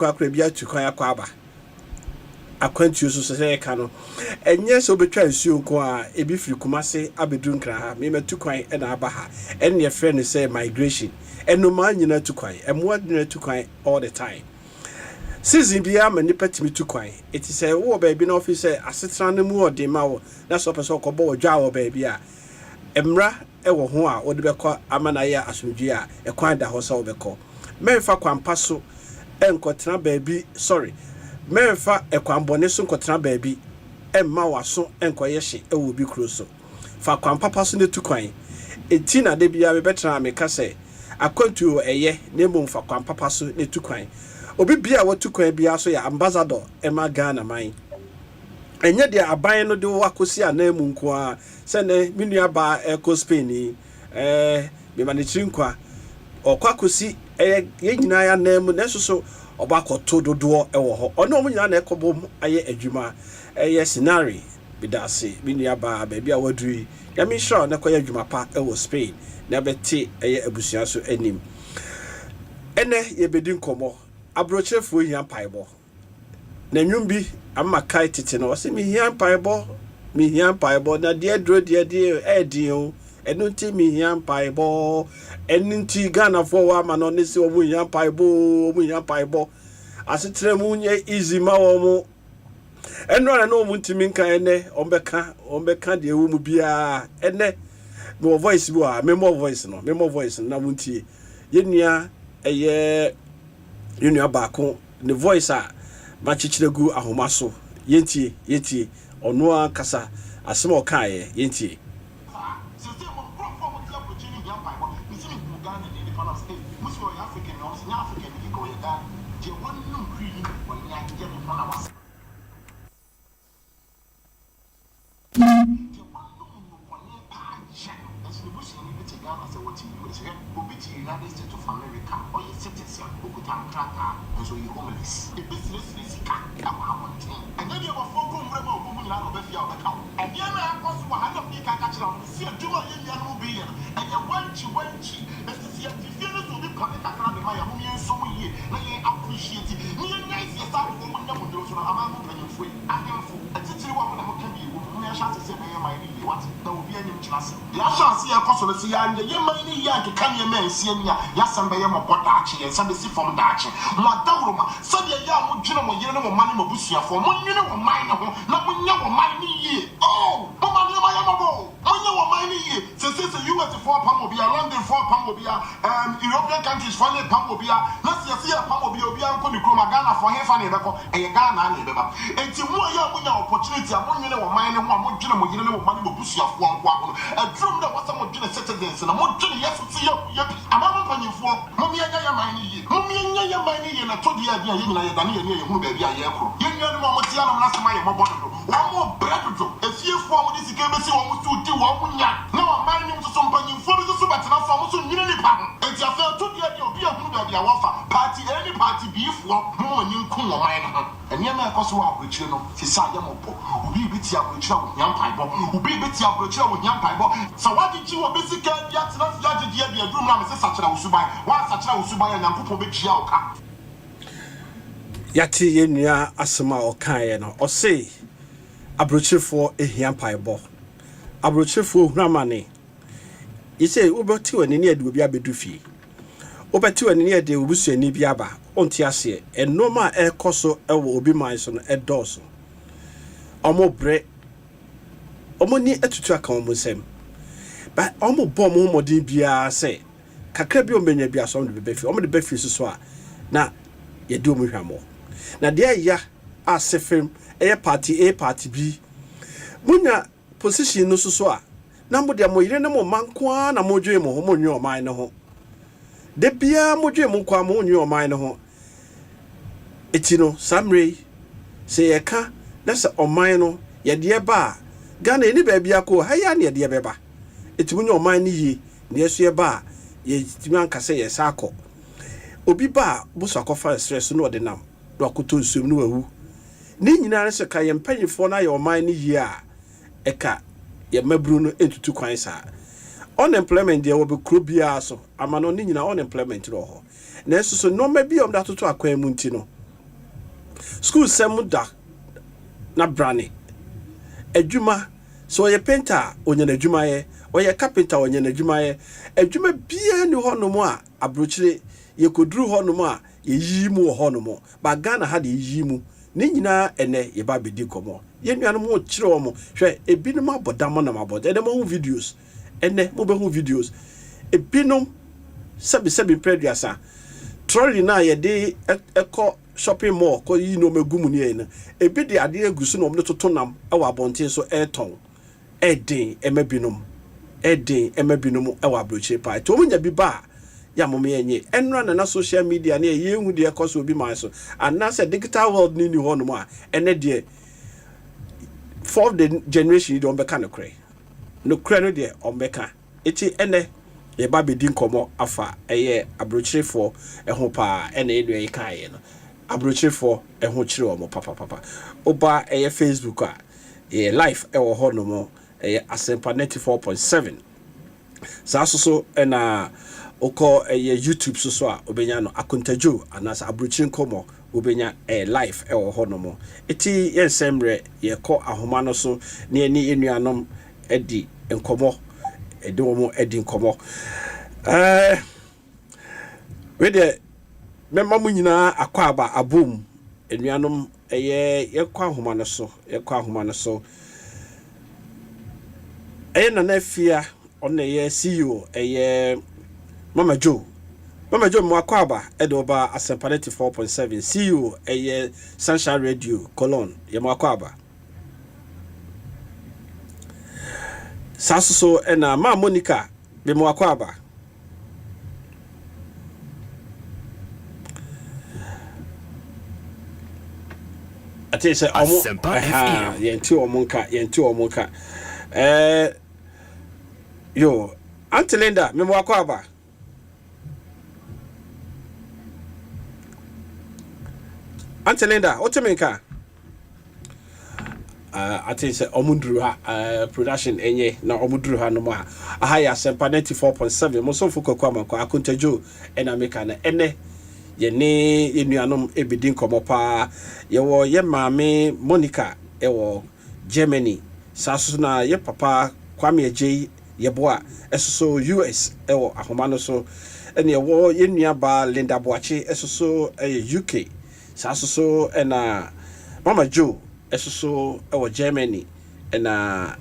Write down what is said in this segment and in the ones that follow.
Kwaku bia tu kwan akwaba akwantu so se ka no enye se obetwa nsuo nko a ebi firi Kumase abedu nkra ha me metu kwan e na aba ha ene ye friend say migration eno ma nyina tu kwan emwa nyina tu kwan all the time season bia ma nipa timi tu kwan eti say wo baabi na office asetran no mu ode ma wo na so pese okobo wo dwa wo baabi a emra e wo ho a wo de bekọ amana ya asomdwe a e kwan da ho sa wo bekọ memfa kwampa so enkotra baabi sorry memfa ekwambone so nkotra baabi emma waso enkoye hye ewo bi kuro so fa kwampapa so netu kwan eti na de bia me betra me ka se akwantu eye na emu fa kwampapa so netu kwan obi bia watu kwan bia so ya ambassador ema Ghana man enye de aban no de wakosi ana emu nko a se ne menua ba eko Spain ni me manichiri nkwa okwakosi ye nyina ya na emu na so oba koto dodo ewo ho ono omu nyina na ekobom aye adwuma scenario bidase menua ba baabi a waduri ya me sure na koye adwuma pa ewo Spain na beti abusua so anim ene ye bedi nkomo abrochefo hia paibo na nwum bi amma kai tete no se mi hia paibo na de adro de edin enu nti mi hia paibo enu nti Ghana for wa ma no ne se omu hia paibo asetre mu nye easy ma wo mu enu na no mu ntimi nka ene ombeka de ewu mu bia ene no voice bo a memo voice na mu ntie yenua eye yenua baako the voice a ma chichiregu ahoma so yentie ono akasa asema okaye yentie United States of America or your citizen who could contract and so you homeless. The business is and then you have a phone rebel woman out of the account. And the other cost 100 people catch on see a jewel in your movie and you want you as to see if you will be connected around the Maya Mummy so ye appreciate it. Me and nice yourself for one of those who are among them free. I am full. A teacher woman who can be who may chance to say my what there will be any chance. The chance here cost of the sea and the money here to come your men see Asempa ye mo bodachi en sabe si from dachi mo dawroma sabe ya mo dwene mo yere no mo mane mo busuafo mo nwene wo man ne ho na mo nya wo man ne yie oh mo mane ma ya mo mo nya wo man ne yie se US for pam obi London for pam obi European countries for le pam obi na se pam obi anko ni kroma Ghana for he fa ne beko Ghana ne beba enti mo ya mo nya opportunity mo nwene wo man ne ho mo dwene mo yere no mo mane mo busuafo anko akono adrum na wasa mo dwene citizens na mo dwene yeso ti ye amama panyimfo mommy anya ya man yi mommy anya ya man yi na to dia dia yina ya dane ye hu ba bia ye kro ye nua no mo tia no na sema ye mobo do wa mo bredo efiefo mo di sika besi wo mo su di wo mo nya na wa man ni so panyimfo bi so betena so mo so nyine ni pa enti afa to dia dia obi hu ba bia wo fa party any party bi fo mo ni nku wo man no enya ma ekoso wa Abrokyire no ti sa ya mo po obi bi ti Abrokyire wo nyam paibo obi bi ti Abrokyire wo nyam paibo sa wa di chi wo besika dia tena ya dia dia drum na me se sachira usuban wa sachira usuban ya nyankopon be tua oka yati yenua asema okaye no o say Abrokyirefo ehia paibo Abrokyirefo hurama yise uboti wani ne ade obi abedu fie obeti wani ne ade obusuani bi aba onti ase enoma ekoso ewo obi man so no edoso omobre omoni etutu aka omosem ba omo bom modin bia say kakra bi omenya bia so de befi omo de befi so a na ye de omo hwamo na de ya asefem eye party A party B munya position no so a na mo de mo yire na mo manko na mo dwe mo ho mo nwe oman ne ho de bia mo dwe mo kwa mo nwe oman ne ho etino samre se ye ka na se oman no ye de ba Ghana eni ba bia ko ha ya ne de beba etimu nwe oman ne yi ne yeso ye ba ye timi anka se ye sako obi ba buso akofa stress no de nam do akoto nsum no wawu ni nyina ne se ka ye mpanyifo na ye oman ne yi a eka ye mabru no entutu kwan sa unemployment de wo be kro bia so amano ni nyina unemployment ro ho na eso so no ma bi om da toto akwan mu nti no school sem da na brane adwuma so ye painter onye na adwuma ye oye carpenter onye na adwuma ye adwuma bia ni ho no mo a Abrokyire ye koduru ho no mo a ye yi mu ho no mo ba Ghana ha de yi mu ne nyina ene ye ba bedi komo ye nuanom mo kire wo mo hwe ebinom abodam na mabode ene mo videos ene mo be hu videos ebinom sebi preduasa trolley na ye de eko shopping mall ko yi no megumu ne ene ebi de ade agusu no mo totonam e wa bonten so eton edin emabinom e wa Abrokyire pa to mo nya bi ba ya mo me enye enra na social media na ye hu de ekoso obi man so and say digital world ni ho no mo a ene de fourth generation you don't be kind of cray no no de ombeka eti ene ye ba bedi nkomo afa eye Abrokyire for ho pa ene edu e kan no Abrokyire for ho kire o mo papa oba eye Facebook a ye live e wo ho no mo eye Asempa 94.7 sa so na oko eye YouTube so a obenya no Akonta anas Abrokyire Nkomo obenya live e wo ho no mo eti yensemre ye ko ahoma no so ne ani enuanom edi nkomo edi wo mo edi nkomo we de memma mu nyina akwa aba abom enuanom ye kwa ahoma no so na nafia on ye CEO Mama Joe mo akwa aba edoba Asempa 94.7 CEO Sunshine Radio Colon ye mo akwa aba saso na ma Monica be mo akwa aba ate se omo yenti omonka yo Auntie Linda me mo akwa aba Auntie Linda otemenka ate se omunduru ha production enye na omunduru ha no ma aha ya Asempa 94.7 mo so fuko kwa manko Akonta ena meka na ene ye ne enuanom ebedi nkomo pa ye wo ye maame Monica wo Germany saso na ye papa Kwame Ajay ye boa esoso US wo ahoma no so ene wo ye nuaba Linda Boache esoso UK saso ena Mama Joe esoso wo Germany ena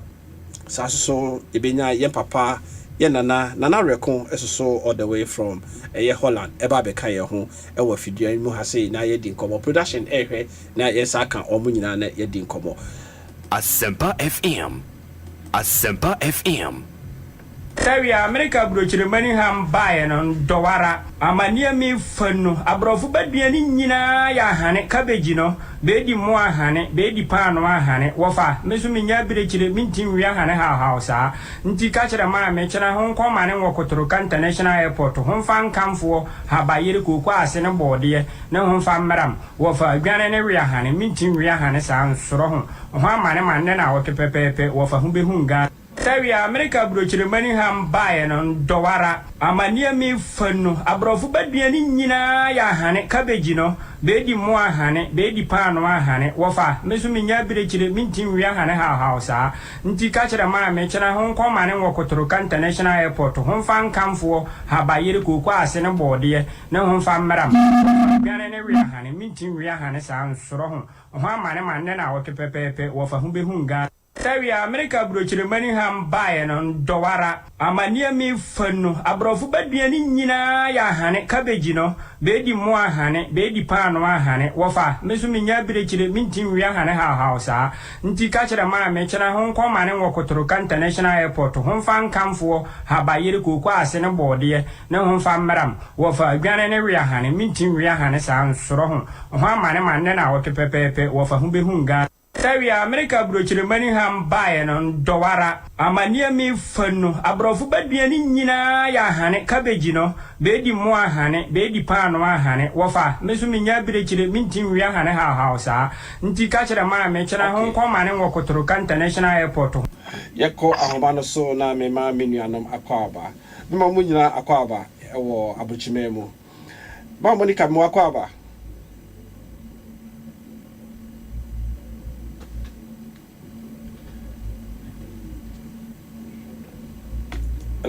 saso ebenya ye papa ye nana rekon esoso all the way from Holland eba be kan ye ho e wa fidua mu ha sei na ye di nkomo production ehwe na ye saka omu nyina na ye di nkomo Asempa FM Tawia America Abrokyire mani ham bae no dowara amania mi fanu abrofu baduani nyina ya hane cabbage no beedi mo ahane beedi paano ahane wofa mesu minya Abrokyire mintin wi ahane ha sa nti ka kire ma me kira ho nkoma ne wokotoro international airport ho fa nkamfo ha bayere kokwa ase ne bode ne ho fa mram wofa adwane ne wi ahane mintin wi ahane sa nsoro ho amane manne na wokepepepe wofa hu behunga Tawia America Abrokyire mani ham bae no dowara amania mi fanu abrofu baduani nyina ya hane cabbage no beedi mo ahane beedi paano ahane wofa mesu minya Abrokyire mintin wi ahane ha sa nti ka kire ma me kira ho nkoma ne wokotoro international airport ho fa nkamfo ha bayere kokwa ase ne bode ne ho fa mram adwane ne wi ahane mintin wi ahane sa nsoro ho amane manne na wokepepepe wofa hu behunga Tawia America Abrokyire mani ham bae no dowara amania mi fanu abrofu baduani nyina ya hane cabbage no beedi mo ahane beedi paano ahane wofa mesu minya Abrokyire mintin wi ahane ha sa nti ka kire ma me kira ho nkoma ne wokotoro international airport ho fa nkamfo ha bayere kokwa ase ne bode ne ho fa mram wofa adwane ne wi ahane mintin wi ahane sa nsoro ho amane manne na wokepepepe wofa hu behunga Tawia America Abrokyire mani ham bae no dowara amania mi fanu abrofu baduani nyina ya hane cabbage no beedi mo ahane beedi paano ahane wofa mesu minya Abrokyire mintin wi ahane ha sa nti ka kire ma me kira ho nkoma ne wokotoro international airport yeko ahoma no so na me ma menuanom akwaba bima mu nyina akwaba wo Abrokyire mu ba Monica mu akwaba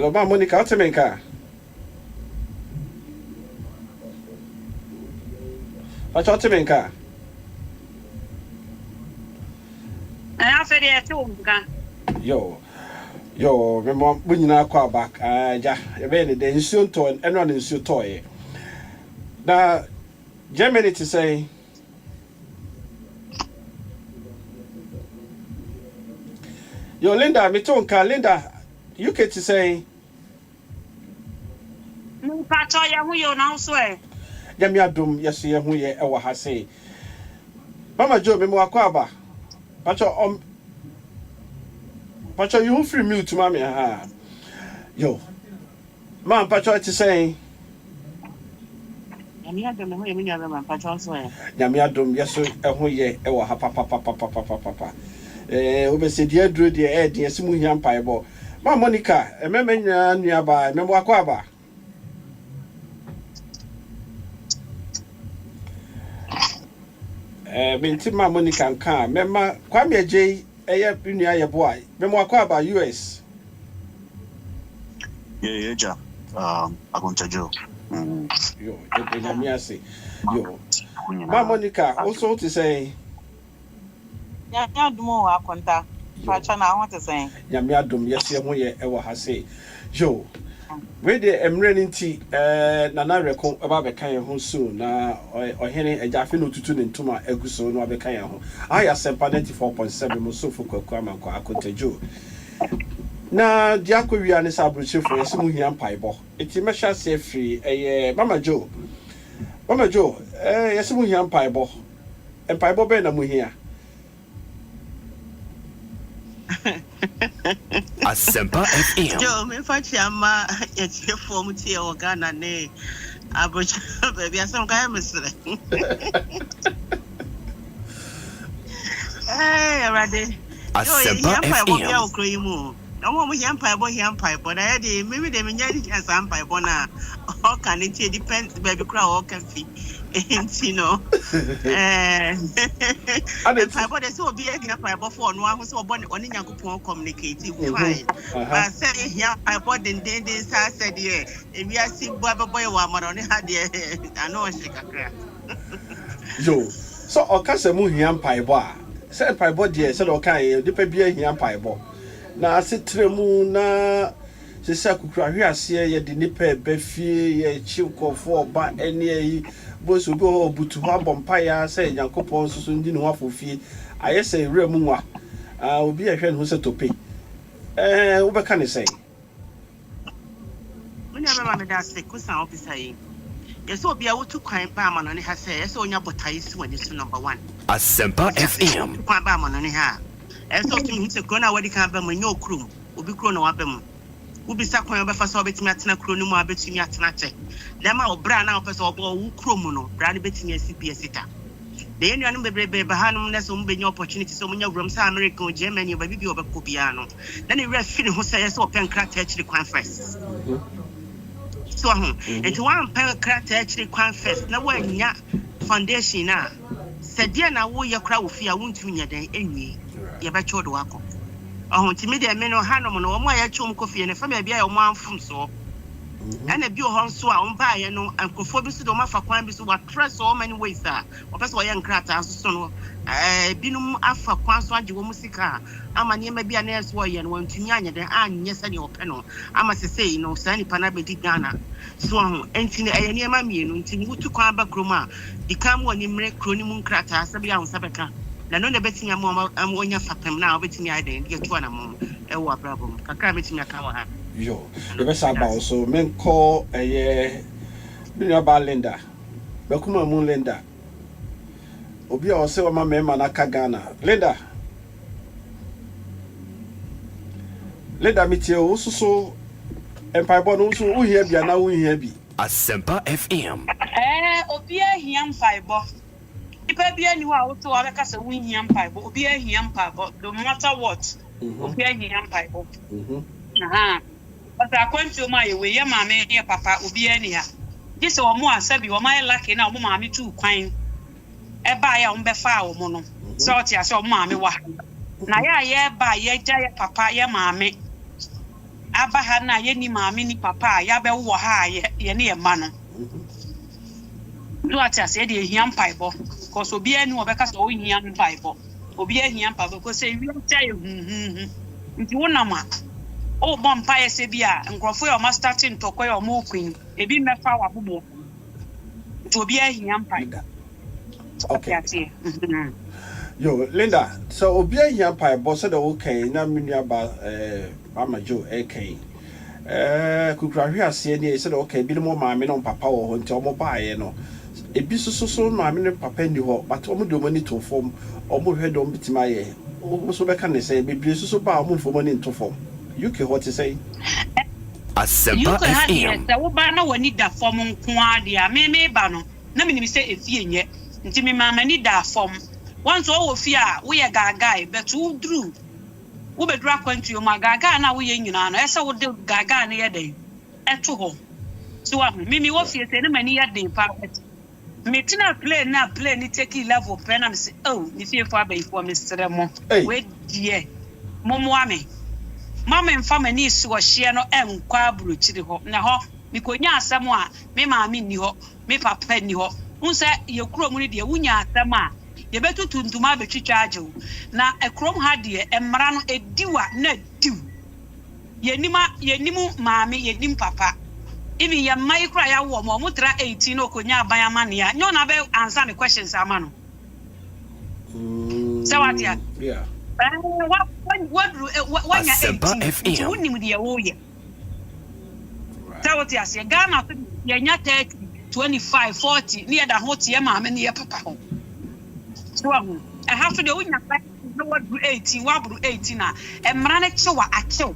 Hello, ma Monica, what's your car? What's your car? I feel it too. Yo, remember when you now call back? Ja, the issue to and not issue toy. Now, Germany to say, yo, Linda, me too, Linda, UK to say, No, Patoya, who you now swear. Yamia Dum, yes, ye, who ye ever has say. Mama Joe, me more quaba. Pacho, you free me to mammy, ha. Yo, man, Pacho to say, Yamia don't know who you mean, Pacho swear. Yamia Dum, yes, who ye ever ha papa. We said, dear, drew the air, dear Simu Piebo. Ma Monica, a memon nearby, Memoir Quaba. Ma Monica and car, Memma, Kwame J. A boy, Memoir Quaba, US. Yeah, Akonta Joe. Yo, Yamiasi. Yo, Ma Monica, also to say, More Akonta. Pacha, I want to say. Yamiadum, yes, ye ever has say. Yo, where the running tea, Nana record about the kind of soon, or Henry a Jaffino to tune into my Eguso, no, the kind of I Asempa 94.7 Musufu Kwaku Amankwatia Joe. Now, Diakovian is Abrokyire for a smooth young piebo. It's a measure safe free, a Mama Joe, a smooth young piebo, and piebo Benamu here. Asempa FM. Joe, me fachi ama etie form tie organa ne Abrokyire baby asem ka mesre. Rade. Asempa FM. No mo hiam pipe, na dey maybe dey me nyadi hiam pipe na all can it depends baby cry all can fit. You know. Pipe dey so obi e hiam pipe for no ahu so obon oni Nyankopon communicate fine. But say hiam pipe den sa said here. E bi asi boy wa maro ne ha dey. Ano o shikakra. Yo, so okasa mu hiam pipe a. Say pipe dey say okan dey pa bia hiam pipe. Na asetremu na se sa kukura hwe ase ye de nipa befie ye chiwkofo ba ene yi boso bi ho butu ho abompa ya se Nyankopon susu ndi ne ho afofie ayese remu nwa obi ehwe ne ho se tope wo beka ne sei Muna mama me da se kusan officer yi yeso obi a wotu kwan ba ma no ne ha se yeso onya botai si wani su number 1 Asempa FM. Kwan ba ma no ne ha eso tumi se krona wadi kan ba mu nyo krum obi krona wa ba mu ubi sa kwan ba fa so betimi atena kronu mu abetimi atena che na ma obra na opese obo wu krom no bra ne betimi CPS ta de yenu anu bebrebe ba hanum na so mbenya opportunity so munya wram sa America o Germany o ba bibi obekọ bia no na ne ref fini ho say so open krata achiri kwan first so enti wan pen krata achiri kwan first na wanya foundation na sadia na wo ye kra wo fia wontumi nya den enwi ye ba chodo wako ntimi de me no hanom no wo ma ya chom kofie ne fama bia ya wo amfum so ana bi o ho so a omba ye no ankofo bi so do mafa kwan bi so wa trust so many ways a o pese wo ye nkrata so no binum afa kwan so age wo musika ama ne ma bia na yes wo ye no wontumi anya den anye se ne ope no ama sesei no sani pana be di Ghana so enti ne ye ne ma mienu ntimi wutu kwan ba kroma di kam woni mre kroni mu nkrata sabia ho sabeka na no na betinya mo onya fapem na obetinya ade ye tuwa na mo ewo abrabom kakra betinya ka wa ha yo the best about so men call Binya ba Linda bekuma mu Linda obi a o se wa ma mema na ka Ghana Linda mitie o suso empaibo no so wo hia bia na wo hia bi Asempa FM. Obi ahia mpaibo. Ipa bia ni wa woto abeka se wo hia mpaibo. Obi ahia mpaibo no matter what. Obi ahia mpaibo. But Akonta ma ye we ye maame ye papa obi ani ha. Gise wo mo asabi wo ma lucky na wo maame tu kwan. E ba ya wo be fa wo mo no. So ti ase wo maame wa. Na ya ye ba ye ja ye papa ye maame. Abaha na ye ni maame ni papa ya be wo ha ye ne ye ma no. Do atas ye de hia mpaibo because obi anu obeka so hia mpaibo. Obi ahia mpaibo because say wi tell nti wonama o bom pa se bia nkrofo e o ma starting tokwa e o ma okun ebi mefa wabobo to obi ahia mpaibo. Okay. Yo, Linda, so obi ahia mpaibo so the okay na menua ba Mama Joe okay. Kukura hwe ase ni so the okay bi no maame no papa wo ho nti omo baaye no. Ebi so maame no papa ni ho but omo de omo ni to form omo hwe do bitima ye. Omo so beka ne say bebre so ba omo fo ni to form. You can what to say? Asempa FM. Sa wo ba na wani da form nko ade a me ba no na me ni say efie nye nti me mama ni da form once wo fie a wo ye gaga but wo dru wo be dra kwantu o ma gaga na wo ye nyina no ese wo de gaga na ye den eto ho so wa me wo fie se na mani ye den pa me tina play ni take level pen am say oh ni fie fo abai fo me sere mo we die momo ame mama mfa mani so hye no enkwa Abrokyire ho na ho me konya asem a me maame ni ho me papa ni ho unse ye kuro mu ni de wunya asem a ye betutu ntuma betwitwa agyew na ekrom ha de emra no ediwa na diw ye nimu maame ye nim papa even ye mai kura ya wo mo mutra 18 no konya aban amane ya nyo na be answer the questions amano so what ya yeah what Asempa FM. Unim de wo ye so what ya say Ghana ye nya 30 25 40 near da ho tie maame ne ye papa ho so I have to do unya what 18 what 18 na emra ne chewa achew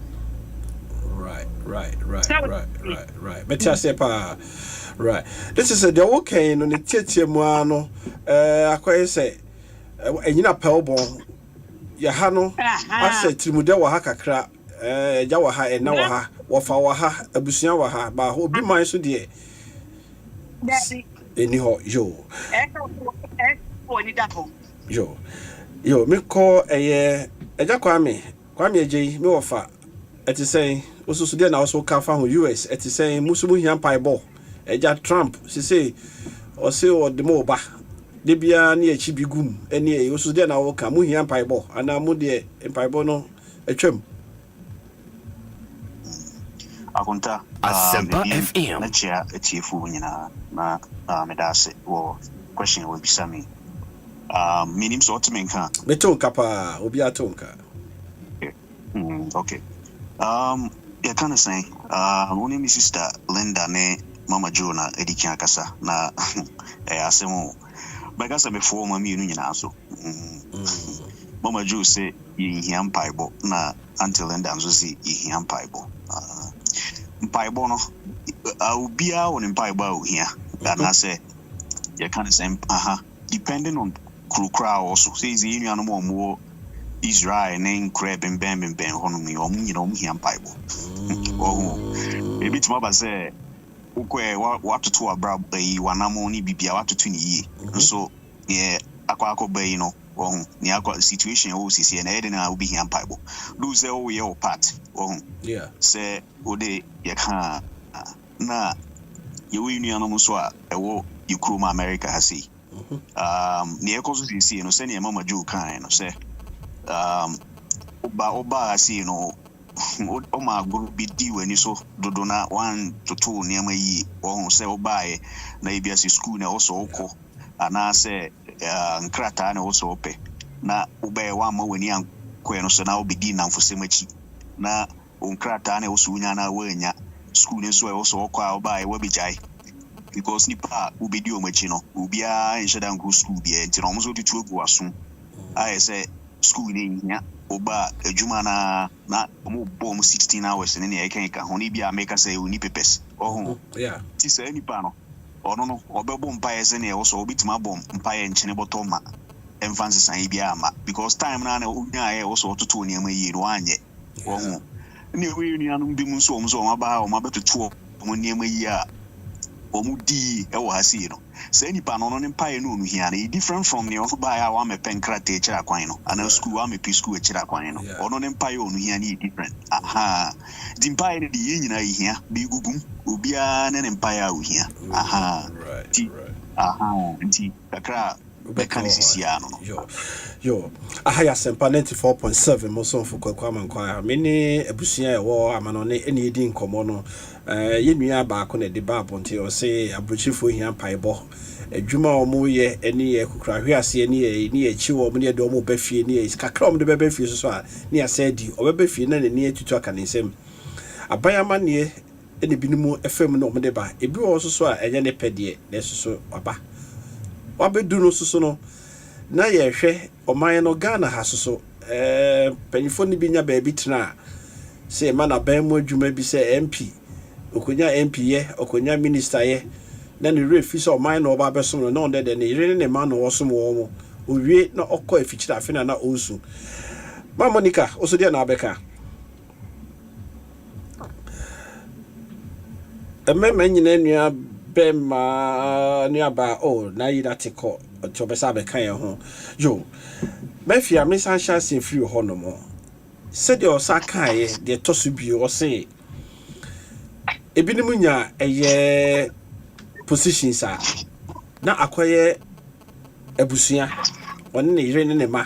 Right. But I say pa right. This is the okay no ne tietie mu ano akoye say enyina pawbon ya ha no ase trimude wa ha kakra ja wa ha ena wa ha wo fa wa ha abusua wa ha ba obi man so de eni ho yo me call eja kwame eje me wo fa eti say osusu de na also ka fa ho US eti say musumu hia paibo eja Trump say o say o de mo ba de bia na echi bigum eni osusu de na wo ka mu hia paibo ana mu de paibo no etwam Akonta Asempa FM. na chia etiefu nyina na medase wo question wo bisa me minim so otimenka betonka pa obi atonka okay ya kana say one mi sister Linda ne Mama Joe na ediki akasa na asemo bagasa me fo mama yinu nyina so Mama Joe say yihiam paibo na Auntie Linda nso say yihiam paibo mpaibo no ubia won mpaibo ahia na say ya kana say depending on krukra also says yinu anu mo Israel name crab and bam hono mi nyina hiam paibo ebi tuma ba say ukwe watoto abra yi wanamo ni bibia watoto ni yi so ye akwa bayi no ni akwa situation o sisi na ede na obi hiam paibo do say o ye o part yeah say ode ye ka na ye we union no so a ewo Ukraine America hasi ni ekoso sisi no say ni Mama Joe kan no say oba hasi no o ma guru bi di wani so dodo na 1 to 2 niam yi o se obae na ibiasi school na oso oko ana se nkrata na oso ope na obae wa ma wani anko no so na obidi na mfosemachi na nkrata na oso unya na wanya school ne so oso oko a obae wa bijai because nipa obidi o machi no obia ensheda nko school bi enti no mo so tutu ogu aso ai se school ni nya oba ejuma na mo bom 16 hours ne e kan ka honi bia make say uni pepes yeah ti say ni pa no ono no obebo mpaye se ne e so obitima bom mpaye nchene botoma emfanse san bia ma because time na unya e so ototo ni amayi no anye ni we ni anu bi mu so o ma ba o ma betutu o ni amayi a o mu di e wo hasi no say any pan on empire no here different from the by our me penkrate chirakwano and school am a school chirakwano on empire on here different aha the empire the yin here be gugum ubia an empire here aha aha nti kakra yo ahaya Asempa 94.7 moso for Kwaku Amankwatia mini ebusua e wo amanone eni edi nkomo no yenua ba ko na de ba bonte o se abrochifo hia paebo adwuma omo ye eni ye kukura hwiase eni ye chi wo mo ne de omo ba fie ni ye kakra omo de ba fie so a ne ya saidi o ba fie na ne etutu aka ne nsem abayama ne eni binimu fm no omo de ba ebi wo so a enye ne pede na so aba wabedu no so no na ye hwe oman no Ghana ha so panyifo ni binya ba bi tena se ma na ban mu adwuma bi se MP okonya MP ye okonya minister ye na ne refi so oman no oba besom no na onde de ne yire ne ma no wosom wo mo owie na okọ afikyira afena na onsu ma Monica oso dia na abeka emema nyina nua bema ni aba na yi that call to be sabe kan ho yo mafia me san sha sin free ho no mo said your sakai de tosu bi o say ebinim nya eye positions a na akoye abusua one ne yire ne ma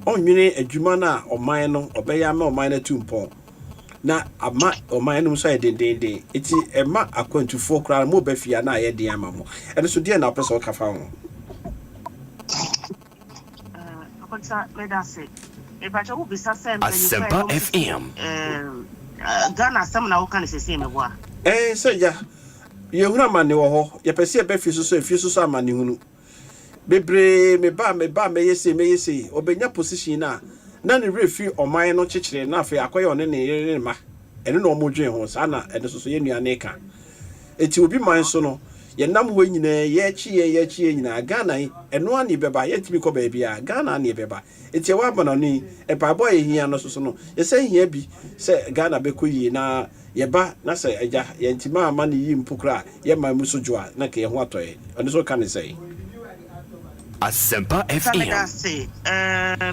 onwene adwuma na oman no obeya ma oman na tumpo na ama oman no so edendende eti ema akwantufo kra mo bafia na aye de ama mo ene so de na person ka fa ho Akonta medase e ba chawu bisa sem Asempa FM Ghana sam na wo kan sese me boa so ya ye huna mane wo ho ye pese e ba fi so fi so amane hunu bebre me ba me yese obenya position na ne refi oman no chechire na afa akoye one ne ma ene no mo dwen ho sa na ene so ye nuane ka eti obi man so no ye nam ho nyina ye chi nyina Ghana eno ani beba ye timi ko ba bia Ghana ani beba eti wa bana ni e pa boy hia no so no ye se hia bi se Ghana be ko yi na ye ba na se eja ye ntima ama ne yi mpukra ye ma mu so joa na ke ye ho atoye ene so kan say Asempa FM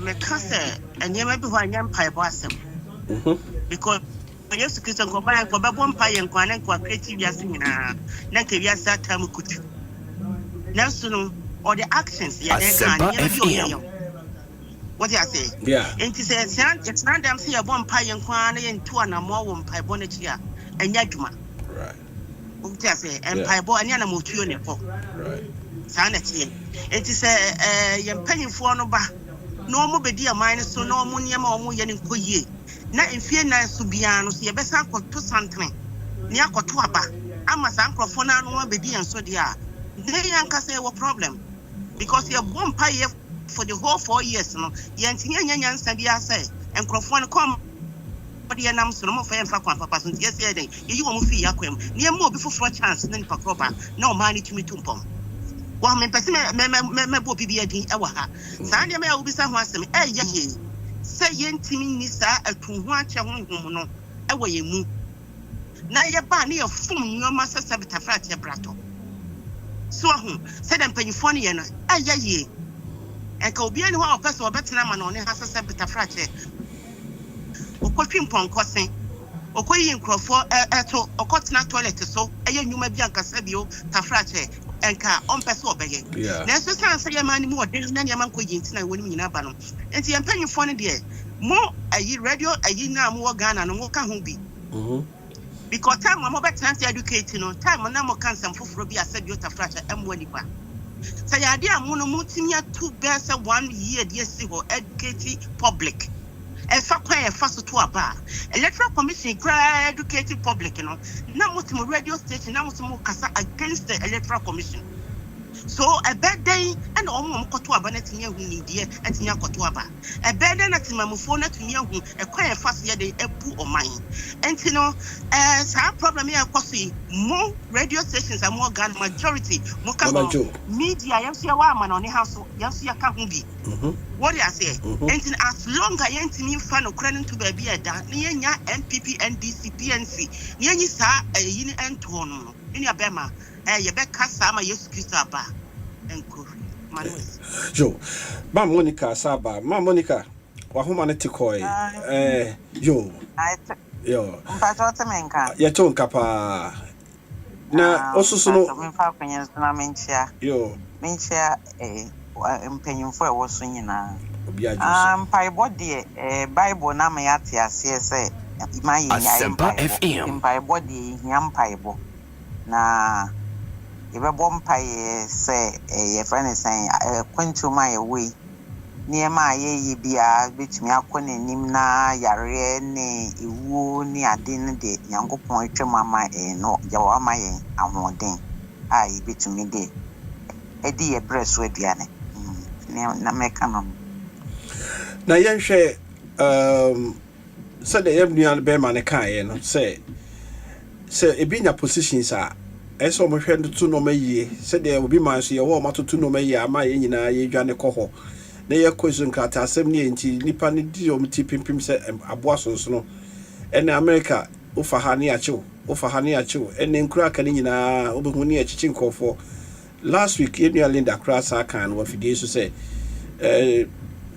me kase enyema bi ho anyam paibo asem because Yesu Kristo ko ba ko ba bom paye nkwane ko creative yasi nyina na ke yasi atam kutu na so no all the actions ya dey kan you what you say enti say it's not them say bom paye nkwane ye ntu na mo wo paibo na chia anya dwuma right what you say en paibo anya na mo tuo ne ko right sana tie enti say ye mpanyimfo no ba no mo bedi aman so no mo niam o mo ye ne nkoyie na enfie na subia no so ye besa akoto santre ni akoto aba ama san krofo na no abedi enso dia dey yanka say wo problem because ye bom paye for the whole 4 years no ye ntinya nyanyansa bia say enkrofo no kom body nam so no mo fa enfa kwa papa so tie say den ye yi wo mo fi yakwam ni mo obi foforo chance na nipa kroba na o ma ni tumi tumpom wa me pese me bo bibi adin e wa ha san de me ya ubisa ho asem ye say yentimi ni sa atuhu ache honhom no e wo ye mu na ye ba na ye fum nyoma sesa betafrat ye brato so ho say dem panyifo ne ye no ye enka obi ani ho opese obetena ma no ne ha sesa betafrat ye okotwi mponkosen okoyi nkrofo eto okotena toilet so eye nyuma bi ankasa bio tafrat ye enka ompese obeye na so san say man mu ode na nyama nkoyi ntina woni nyina ba no enti empanyifo ne de mo ayi radio ayi na mo Ghana no mo ka ho bi because time mo be trans educate no time na mo kan sam foforo bi asabi tafrat amwo nipa say ade amu no mo timia to be say 1 year dey si ho educate public e fa kwan e fa so to aba electoral commission cry educated public no na mo timo radio station na mo timo kasa against the electoral commission so a bad day and almost koto aba na tinya hu ni die atinya koto aba a bad day na timamufo na tinya hu e kwan e fa so ye de epu oman enti no sa problem ya kosi mo radio stations are more Ghana majority mo ka media yanso ya wa ama no ne ha so yanso ya ka hu bi what do you say enti as long as yentimi fa no kra nto ba bi eda ne yenya MPP NDC PNC ne yenyi sa yini ento no ni abema you bet Casama, yes, Christaba, and Korea. Yo, Mam Monica Saba, Mam Monica, Wahumanity Koi, yo, but what a man can. Yaton Kappa. Now, also, so no, yo, Minchia, impenium for was swinging. Pie body, Bible, Namayatia, CSA, my Asempa FM. Pie body, yam piebo. Na, if a bomb pie say, a friend is saying, quinto my away. Near my ye be a bit me up when Nimna, Yare, ne, Iwu, near dinner de, Yango point to mamma, no, Yawama, and one thing. I be to me day. A dear breast with Yanni. Namekanum. na yen hwe said the everyone be man kan no say e bi nya positions a eso mo hwe to no mayie said the obi man so ye wo matoto no mayie ama ye nyina ye dwane kɔ na ye question krata asem ne enti nipa ne di o mti pimpim se aboa sonso no ene America ufa ha ne achew ene nkura ka ne nyina obehu ne achichi nkɔfo last week enu Linda Krasa kan wa fidie so say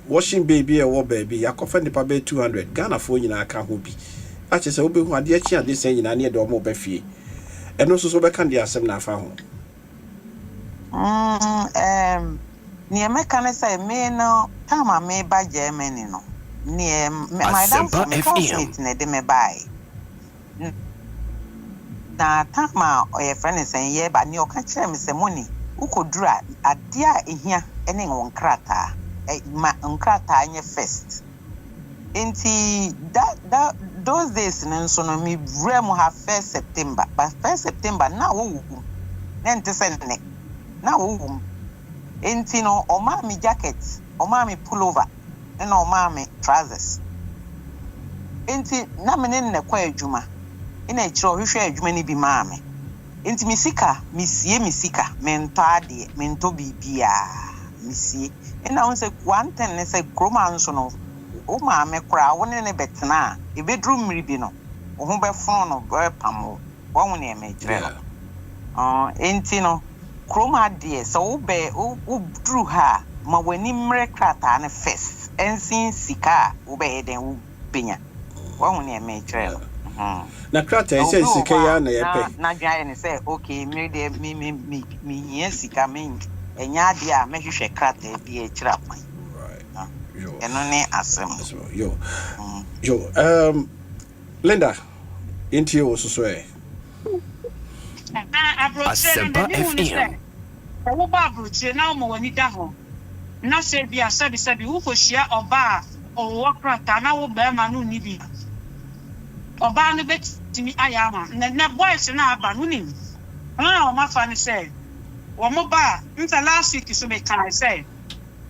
washing baby or baby yakofa nipa be 200 Ghana for nyina aka ho bi ache se obehu ade achi ade sen nyina ne de omo ba fie eno so be kan de asem na afa ho near mechanic say me no time me by Germany no near my dance me classmate ne de me buy na time or your friend is saying yeah but ni o ka kire me say money ukodura ade a ehia ene won krata ma nkrata anye first enti that those days nso no me brem ha 1st September but 1st September na wo wu na ente se ne na wo wu enti no o ma mi jacket o ma mi pullover na o ma mi trousers enti na me ne kwa adwuma ina ekiro hwehwe adwuma ni bi ma me enti mi sika mi sika mento ade mento bibia misie ina won se kwanten ne se kroma nso no o ma me kra won ne betena e bedroom miri bi no o ho be fon no be pam wo ne me kire no enti no kroma de se wo be o dru ha ma wani mre krata ne first ensin sika wo be den wo benya wo ne me kire no na krata e se sika ya na ye pe na dwan ne se okay me de me yen sika me enya de a mehwehwe krata bi e kira kwan right eno ne asem yo Linda into you so Asempa FM wo ba Abrokyire na mo wani da ho na se bia sabi wo fohia oba o wo krata na wo ba ma no ni bi oba no betimi ayama na boys na aba no ni na o ma fa ni say wo mo ba nta last week so me kan say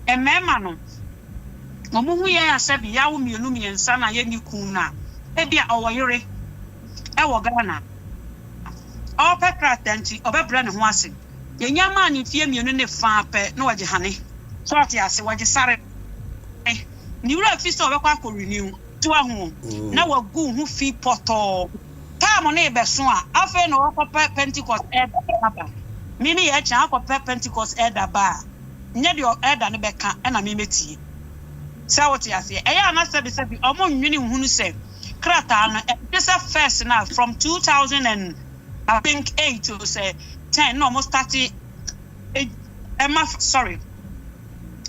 e mema no mo mu ye asabi ya wo mienu miensa na ye ni kun na e bia owoyere e wo Ghana o pe krata nti obebra ne ho ase ye nyama ni fie mienu ne fa pe na waje hane so ati ase waje sare ni wura fi so obekwa ko renew to ahu na wagu hu fi poto time na ebe so a afa na wakọ Pentecost elder mimi ye cha akọ Pentecost elder ba nye de elder ne beka na me metie say what you say e ya na sabi omo nwini hunu say krata na this first now from 2000 and I think 8 to say 10 no almost 30 sorry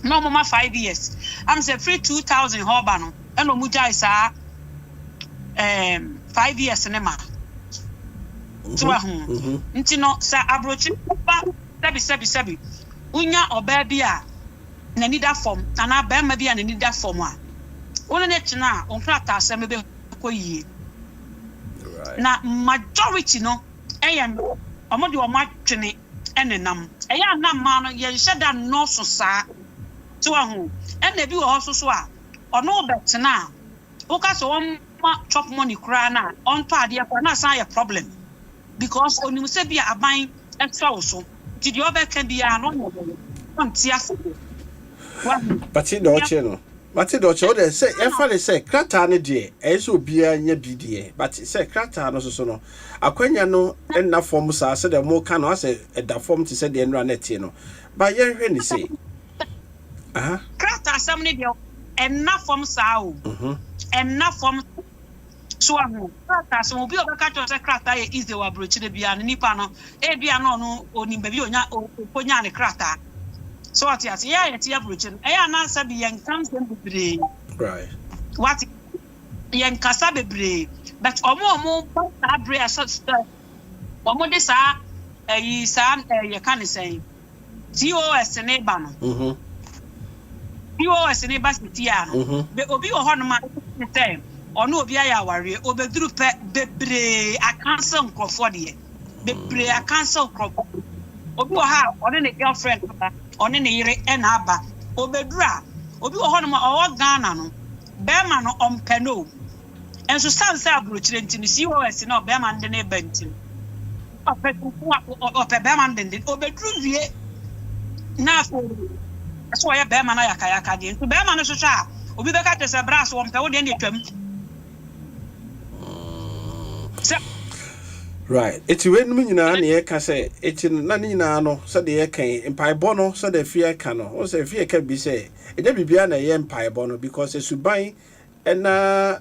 no more 5 years I'm say free 2000 hoba no and no muja is 5 years nema to ahu nti no sa Abrokyire ba sabi unya oba bia na nida form ana ba ma bia na nida form a wona ne tena on krata asem be koyie na majority no eya omo de omo atwene enenam eya na ma no ye hyeda no so saa to ahu ena bi wo ho so a ono betena o ka so won chop money kra na on to ade kwa na san ye problem because onim se bia aban extra wo so did you ever can be an on tia but you know cheno Mate do cho de say e fa le say krata ne de e so bia nya bi de but say krata no so no akwanya no na form sa say de mo ka no say e da form ti say de nra na tie no ba ye hwe ni say krata asam ne de en na form sa o en na form so anu krata so obi obeka cho say krata ye easy wa Abrokyire bia no nipa no e bia no no onim ba bi onya ne krata. So what you say? Yeah, it's Abrokyire. I answer be young council bebre. Right. What young kasa bebre. But omo abre asot. Omo de sa yi sa ye kan say. TOS ne ba no. TOS ne ba sitia no. Be obi wo ho no ma say ono obi aya aware obeduru pe bebre akansa nkrofo de. Bebre akansa nkrofo. Obi wo ha one ne girlfriend one ne yire na aba obedura obi wo ho no owo Ghana no be ma no ompeno enso sanse Abrokyire ntini COS na be ma ndene ba ntini ope be ma ndende obeduru wie na fo so ya be ma na yakayaka de nto be ma no soso a obi be ka tese brass wo mpe wo de ne twam. Right. It's when me nyina na ye ka say eti na ni nyina no so de ye kan empaibo no so de fie ka no o say fie ka bi say e de bibia na ye empaibo no because esuban na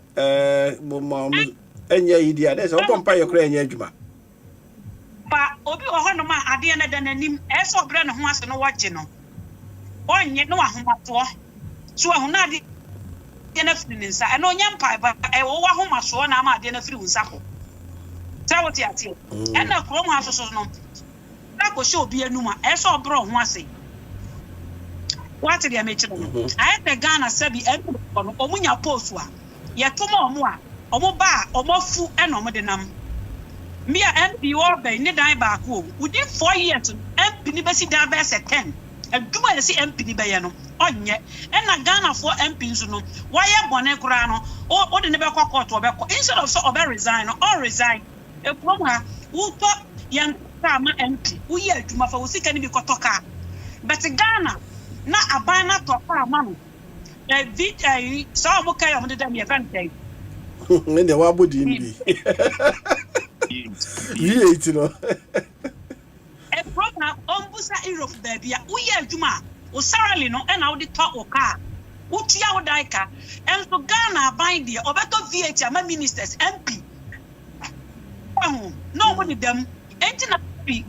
mom enya idia dey say o mpa ye kra enya adwuma pa obi wo ho no ma ade na da nanim e so bre ne ho ase no wagye no onye no ahomato so ahuna ade na firi nsa e no nya empaibo e wo wa homaso na ma ade na firi nsa ko. What you are and a chrome house no. That will show be a numa, as all bro once. What did I mention? I had the Ghana Sebi and Omunya Poswa. Yet 2 more, or bar, or more food and omodenam. Mia MP or bay, Nedai Baku, within 4 years, MP Nibesi Dabas at 10. And do I see MP Bayano? On yet, and a Ghana for MPs no. Why am one grano or the never court tobacco instead of so resign or resign. A promo who thought young farmer empty, who yet to my for can be kotoka. But Ghana, not a banner to a farmer. A VA, some okay on the damn event day. When the wabudi be. You know. A program on Busa Europe, baby, we are Juma, or Sarah Lino, and out the top of car. Utia Daika, and so Ghana bind the Obeto VH, my ministers, MP. Nobody them ain't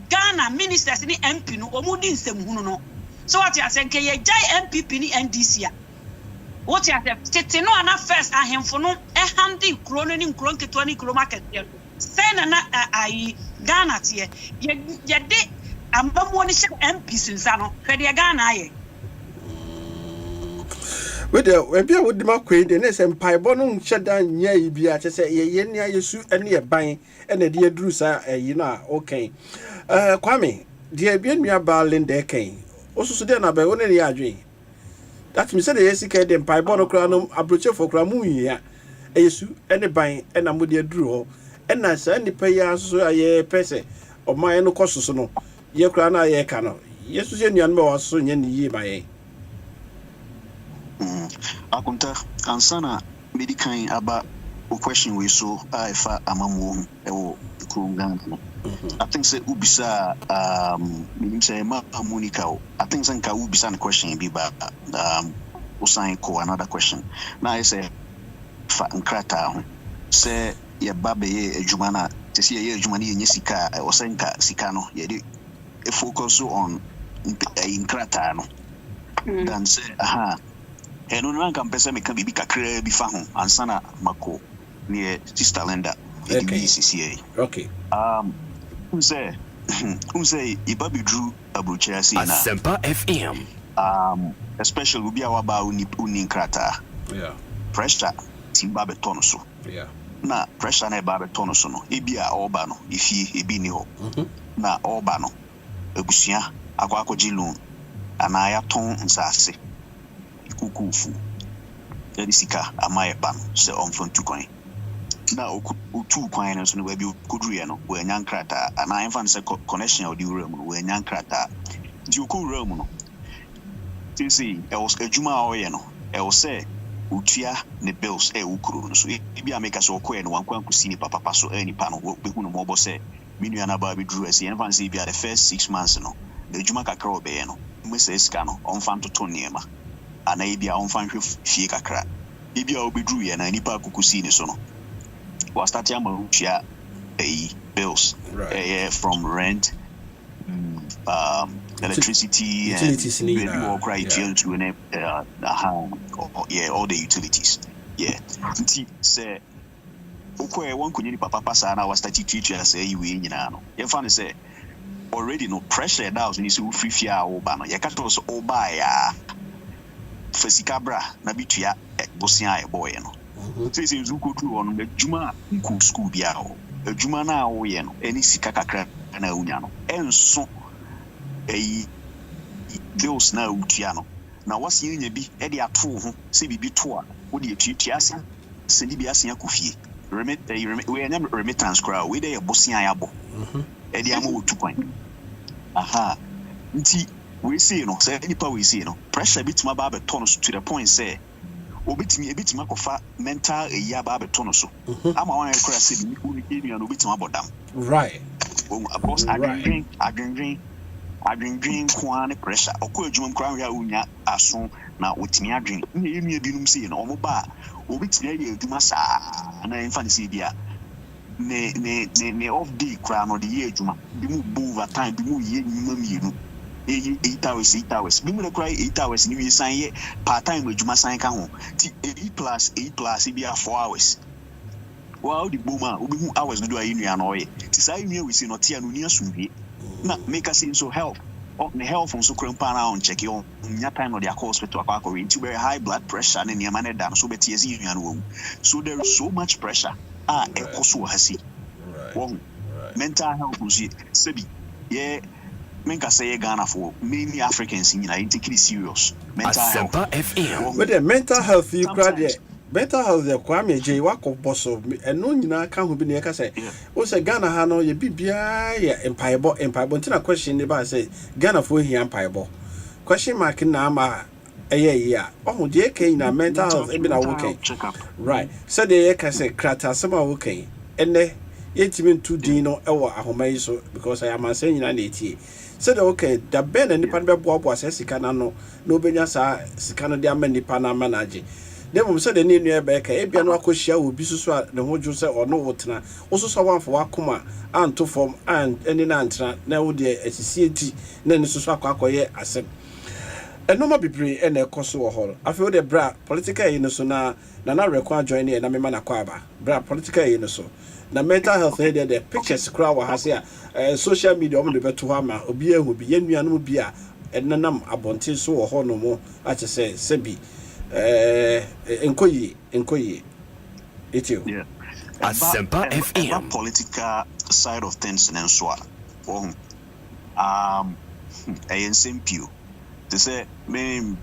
Ghana ministers ni MP no omudi nsem hunu no so what you say ke ye jai MPP ni NDC what you say tete no ana first ahemfo no e handi kro no ni nkro nketo ni kro market ye say na ai Ghana tie ye de ambamo ni MP sinsa no hwe de Ghana aye with the we be with my queen the next empaibo no nhyeda nya yi bia che say ye nia yesu ene ye ban ene de aduru sa yi na okay Kwame de bia nua ba linde kan osusu de na ba woni ne adwen that me say the yesika de empaibo no kra no Abrokyire for kra mu yi ya yesu ene ban ena mo de aduru ho ena sa nipa ya so aye pese o man no kososo no ye kra na ye ka no yesu se nua no ba waso nya ni yi ba ye Akonta ansana medikan aba o question we so ifa amamu ewo kurungan. I think say ubisa say ma Monica. I think say nka ubisa na question bi ba usan ko another question. Na I say fa nkrata ho say ye babe ye adwuma na te say ye adwuma na ye sika o say nka sika no ye dey focus on nkrata no. Then say no nka mpesa me kan bibi kakra bi fa ho ansana mako near sister Linda CCA. Okay. Unse ibabi drew Abrokyire si na Asempa FM. Especially ubi awaba uni nkrata. Yeah. Pressure timba beton so. Yeah. Na pressure na eba beton so no. Ebi a oba no ifi ebi ni ho. Na oba no ebusua akwakoji loan ana ya ton nsase. Kukufu yadi sika amaye ban se omfon tukwan na otu kwan no so no we kodruye no we nyankrata ana infan se connection of the room we nyankrata di okowura mu no tisi e was adwuma oye no will say utia ne bills ukuru so ebi ameka so okoye no wankwan kusini papa so any pano be hu no mobo say minu ana ba be drew ese en fan say bia the first 6 months no the juma kakra obe no mo say sika no on fan to niema ana ebi a on fan hwe fie kakra ebi a obe drew ye na nipa kukusini so no was start ya ma utia bills from rent electricity utilities and all the utilities say okay one could papa sana was start teacher say you in no you find say already no pressure that when you free fear oba no you can't also oba ya fesikabra na bitua bosia boy no so say you go through on the juma school bia o juma na wo ye no any sika kakra na unya no enso bills na utia no na wasi nya bi e de ato ho se bibi to a wo de tutua ase se ni bi ase akofie we na remittance crowd we dey bosia ya bo e de am otu kwan aha nti we see no say any power we see no pressure bitima ba be turn to the point say obitimi akofa mental eya ba be turn so ama wan ekra say bi ku ni enu obitima bodam right boss adwendwen kwane pressure okọ adwuma kran ya unya aso na otimi adwen enu ebinum sei na omo ba obitimi ya adwuma saa na emfa nsi bia ne off day kran no de ye adwuma bi mu bo over time bi mu ye nyuma mienu 8 hours bi mu kran 8 hours ni wi san ye part time adwuma san ka ho ti 8+ bi 4 hours wow the boma obi hu hours no do ayi nua na oye ti sai nua we see no tia no ni asumwie na make us so help the health on so krempa na on check you nya time no dia hospital akwa into very high blood pressure ne niam na dan so beti ezi nua no so there is so much pressure ekoso hasi right mental health uzi sebi menka say Ghana for many Africans in take it serious mental Asempa health FM but the mental health you crowd better health the Kwame J wako bosso and no nyina ka ho bi ne ka say o say Ghana ha no ye bibia ye empire ntina question ne ba say Ghana for here empire question mark na ama yeah oh de ke na mental health e bi na wo ken right so de ka say krata sama wo ken enne yetimi to din no ewo ahoma yi so because I am saying nyina na etie so de okay da ben na nipa be boabo asesika na no na obenya sa sika no de ama nipa na manage dem so de nenu ebe ka ebia no akohia obi susu a ne hoju se ono wotena osusu wanfo wakoma anto form and eni na antra na wo de asisi eti na ne susu akoye asem enoma bibre ene ekoso wo hol afi wo de bra political yi no so na record join na me na kwaba bra political yi no so na mental health the pictures crowd wa hase a social media om de beto ha ma obi ehu bi yenua no bi a enanam abonte so wo ho no mo a che se sebi enkoyi etio Asempa FM political side of things and so on sempio to say men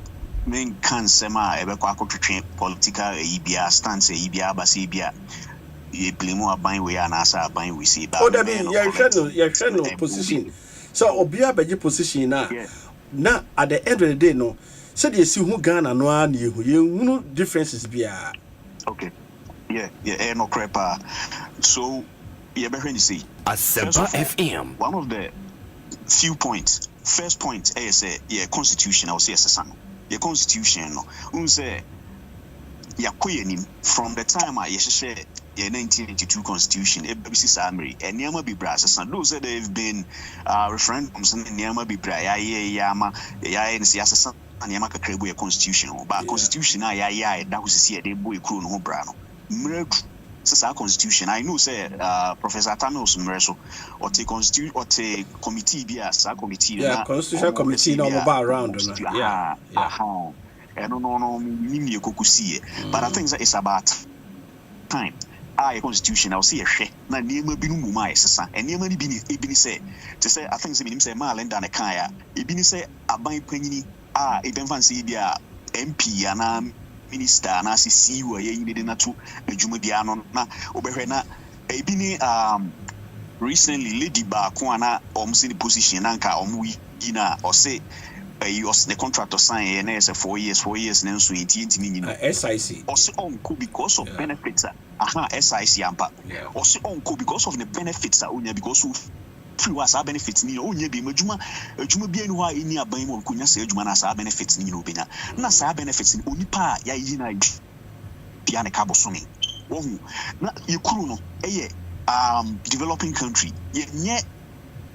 can sema ebe kwa akotwetwe political ebia stance ebia abase ebia ye blame aban we na asa aban we see ba that be your no position so obia beje position na at the end of the day no said you see who Ghana no an you differences bia okay no crepa so you better to see Asempa FM one of the few points first point say constitution I will say your constitution no unse yakoyenim from the time I share the 1982 constitution ABC summary and niama bi bra sasan those that have been referendums and niama bi bra yama in siasa niama kakrebu your constitution but constitution ya that was see dey boy kro no bra no mredu sasa constitution I know say Professor Tanos Mreso or take constitution or take committee bi as committee na constitution committee no ba around no no me kokusie but I think that it's about time constitution I'll see a she na niema binu muma esesa niema ni bi say to say I think say malenda na kan ya bi ni say aban panyini eben fancy bia MP ana minister na CEO ye yin de na to adwuma bia no na obehwe na ebi ni recently lady ba ko ana see the position na nka yi na o say the contractor sign and say 4 years then so SIC also on because of benefits SIC ampa also on because of the benefits because of free was benefits ni onye bi majuma bi enu ha ini aban mo kunya say adwuma na sa benefits ni no benya na sa benefits ni onipa ya yi na bia ne kabosome wohu na yekuru no developing country ye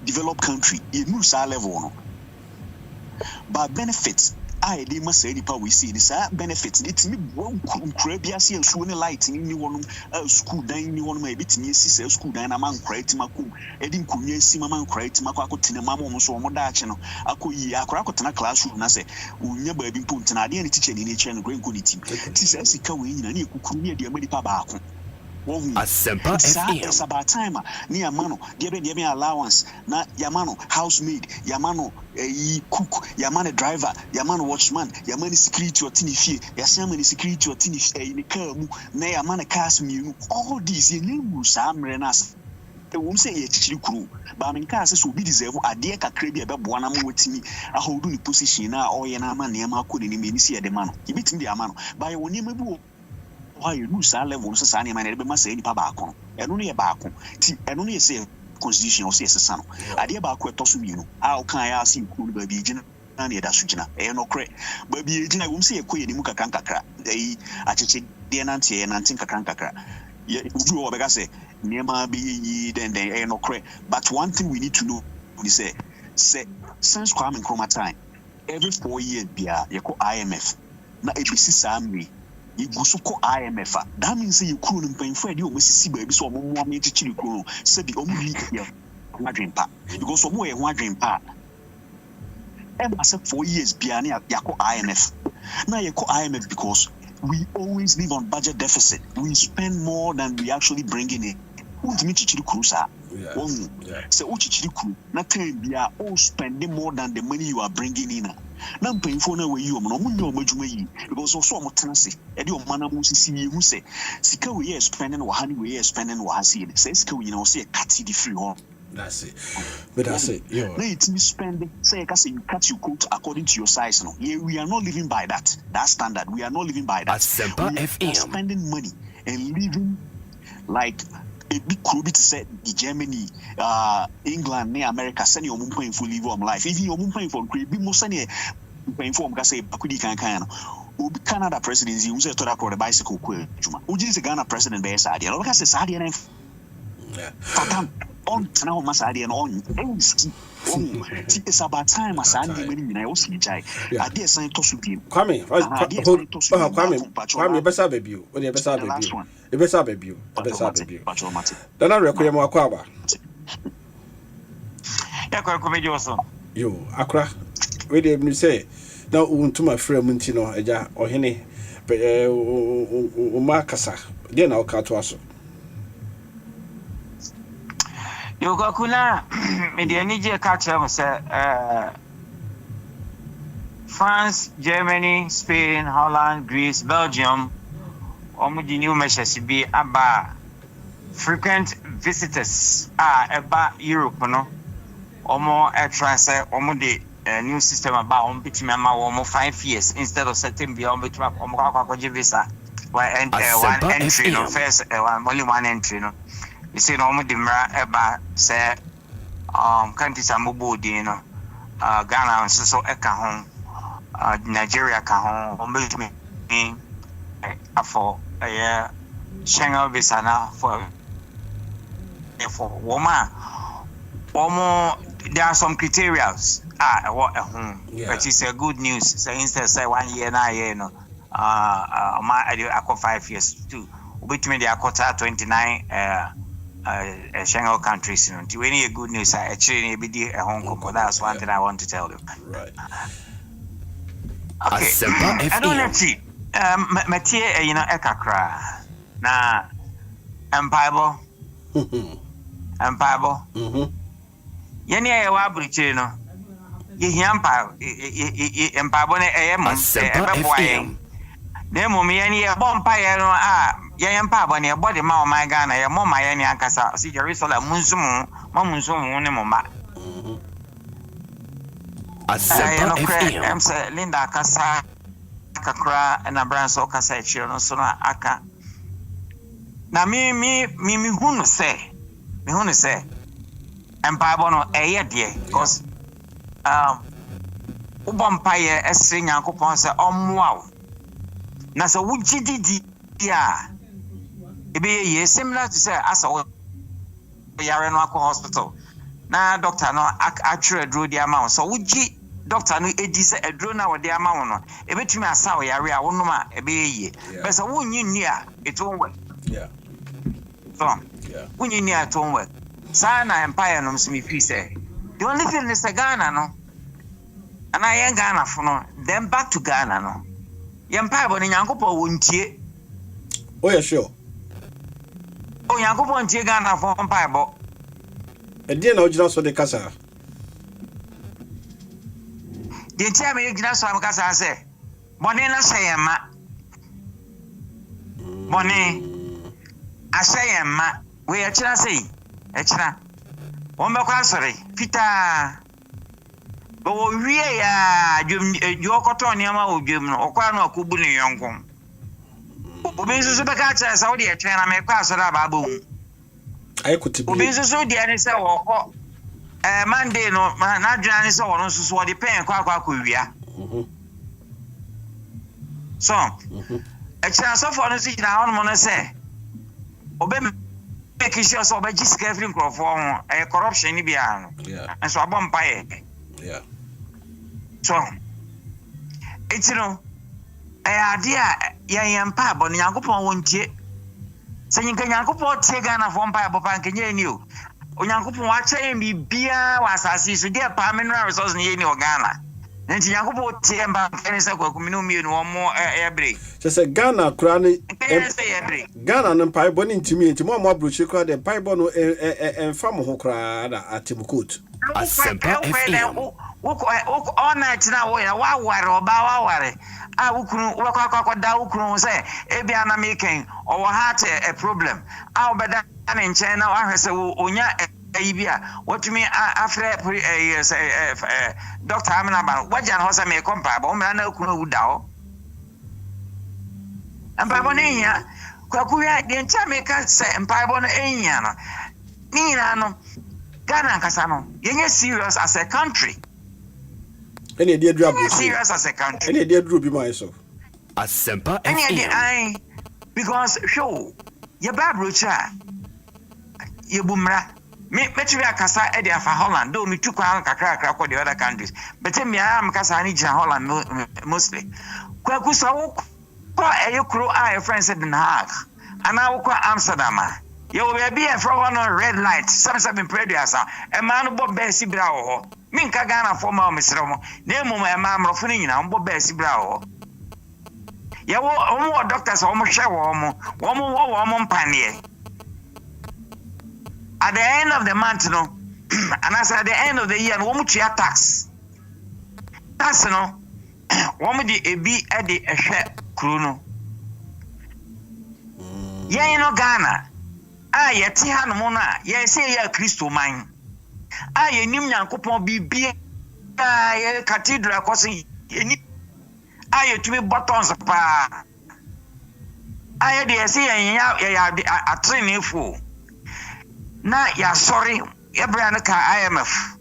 developed country ye nu sa level no but benefits they must say nipa we see this benefits it me nkura bia se nsuo ne light ni wonum school dan ni wonum e bitimi esi school dan na man kra timakum edi nkunya esi man kra timako akotena mama mo so mo da ache no akoyi akora akotena classroom na se unya ba bi mpuntina de ne teacher ni che no green ko ni team ti se sika we nyina na ekukuru ne de amadi pa baako Asempa FM. It's about time. Ni amano, diebe allowance. Na yamano housemaid, yamano cook, yamano driver, yamano watchman, yamano security or tinifie, yasamani security or tinif in the car mu, na yamano cast me. All these ye name Sam Renas. The woman say ye chichi crew. But I mean cars will be deserve a dear cacrebi about one with me. I hold the position now or yana man yama could in the see the man. He beat me the amano. By your name why you lose our level so sani man e be ma say nipa baako eno ne ye baako ti eno ne say constitution o say sesa no ade baako etoso mienu a o kan ya sin ku ba bi gina na ne da so gina e no kre ba bi gina wo say ekoye ni mu kakra acheche de nante e nante kakra ye ubi o be ga say niema bi yi den e no kre but one thing we need to know is say since Kwaku Amankwatia time every 4 years bia ye ko IMF na e bi sisamri you go so call IMF. That means you couldn't pay for you, Mississippi, baby, so more me to chill, said the only dream part. Because so more one dream part. And I said 4 years, Piania, Yako IMF. Now you call IMF because we always live on budget deficit. We spend more than we actually bring in. Who's me to cruise? So, Uchichiku, nothing be all spending more than the money you are bringing in. Now, paying for no way you are no majumi because also I'm tenancy. And your man must see you who say, Sika we are spending or honey we are spending or has seen. Says, we know, say a catty the free home. That's it. But that's it. Let me spend, say, you cut your coat according to your size. No, we are not living by that. That standard. We are not living by that. Asempa FM. We are spending money and living like a big crew to say the Germany, England, near America, send your paying for live on life. If you're paying for great, be more senior paying for say Bakudi can. Canada presidency, who said to that the bicycle quill. Who is the Ghana president by Sadia? Look at Sadia and on now, Masadi and on. It's about time, Masadi, when I was in Jai. I dare sign to Supi. Kwame, best baby, when you best baby, the best baby, the best baby. Then I require more Kwaba. You, Accra, wait, you say, now, to my friend Muntino, Eja, or Henny, Marcasa, then I'll cut to us. You go kuna me de nije ka kire say France, Germany, Spain, Holland, Greece, Belgium omuji new measures bi aba frequent visitors eba Europe no omo try say omo de new system about bitimi ama omo 5 years instead of setting bi omo bitimi omo kwa visa one entry no first only one entry no. You see, no more dimra eba say countries are mobile, you know, Ghana so eka home, Nigeria ka home, me for a Schengen visa na for woman. There are some criteria what home, but it's a good news. So instead say 1 year na year no, I 5 years too. Between the quota 29 Schengen countries, you know, any good news. I actually be a Hong Kong. That's one thing I want to tell you. Right. Okay. I don't know. Mathieu, you know, Ekakra. Na Empire. Empire. Yeni ya Abrokyire no. Ye Empire. Empire ne emo. Ne mo me yeni ya Empire no yan pa bone e body ma o my Ghana ye mo ma yan akasa si Jerusalem munsumu ma munsumu ne mo ma Asempa FM. I'm saying Linda Kasa Kakra and a brand so Kasa Children so aka. Na me hunu say empire no eye de because ubompaye esre nyankopon se omwa na se wugididi ya ebe ye similar to say asa yare no akọ hospital na doctor no actually draw the amount so wugi doctor no edi se edro na wo the amount no ebetumi asa wo yare a wonum a ebe ye but so wunyi ni a it won't work. So wunyi ni a it won't work. Sana empire no msimi fi say the only thing is Ghana no and I ain't Ghana for no then back to Ghana no empire bo ni nyankopɔ wontie. Oh yeah, sure. Oh nyankopɔ ntie Ghana for empire bo e dia na ojina so de kasa the entire me ojina so am kasa say bone na sayema bone asayema we e kira say e kira won be kwa sori Peter bo wie ya jo koto ni ama odwem no okwa no akobu ne yonko obi so be ka kira Saudi e twena me kwa sori ababo ai kutibi obi so dia ne se woko Monday no na dwane se wono so de pen kwa wia so e kira so for no si na hono no se obe make sure so obe jisika every crofo ho corruption ni bia no and so abom pae so etino ade a yan pa bo nyankopon wontie Senyinka nyankopon tie Ghana for empire bopa nkenye ni o. Onyankopon wa kye mi bia wa asase so dey pa mineral resource ni ni o Ghana. Nti nyankopon tie mba nkene se kwaku minu mienu wo mo ebre. Se Ghana kura ni Ghana no pai bo ni ntimi ntimo mo Abrokyire kura de pai bo no emfa mo ho kura na atimcoat. Asempa FM. All night na wo ya wa ware oba wa ware. Ukunu wakwa da ukunu say ebia na making or heart a problem obeda na nche na wa hwese onya ayibia what me after Dr. Amina Ban wajan hosa me kompa ba o me na ukunu wuda o empaibo nya kwaku ya de ncha me ka say empaibo no enya no ni na no Ghana nkasa no yenye serious as a country. Any idea drop serious as a country. Any idea drop be myself. Asempa FM. Because show your Abrokyire ye bumra me metri akasa e dey for Holland do me tukwa kakra kwa the other countries but me am kasa ni jina Holland mostly kwaku so ko eyekro a friends in Hague and I ko Amsterdam you will be a from one red light some previous a man bo be sibra ho minka Ghana for ma misromo na emu ma amrofo ni nyina mbo be sibra ho ye wo omo doctors omo hwe wo mpane at the end of the month no and as at the end of the year no wo tua tax no wo di ebi e de ehwe kru no ye no Ghana ye ti hanu mo na ye se ye Kristo man ye nim nyankopon bibie ye cathedral kwose ye ye tumi buttons pa ye de se ye atrenefo na ya sorry Abraham ka IMF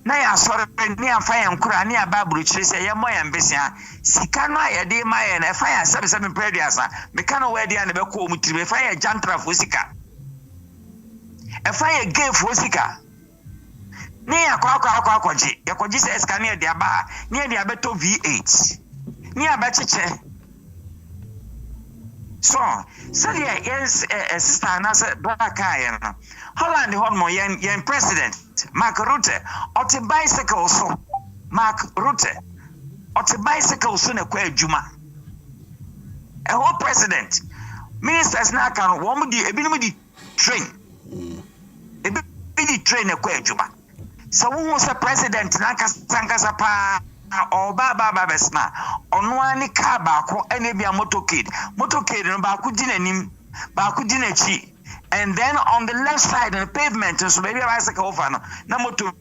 na ya sorry ni afa ye nkura ni aba Abrokyire se ye mo ye mbesia sika no ye de ma ye na fa ya 77 previous me ka no we de na be ko omutiri fa ye jantra fo sika ye gay fo sika ni akwaji yakoji se scanner de aba ni de abeto V8 ni abacheche so yes sister na se doaka ye no Holland hormo yen president Mark Rutte oti bicycle so Mark Rutte oti bicycle so na kwa adwuma a whole president ministers na kan wo mu di ebinim di train ebi di train na kwa adwuma so who say president na kasankasa pa o baba besna ono ani ka ba ko ene bia motorcade no ba ku dinanim ba ku dinachi and then on the left side on the pavement so maybe bicycle over no na motor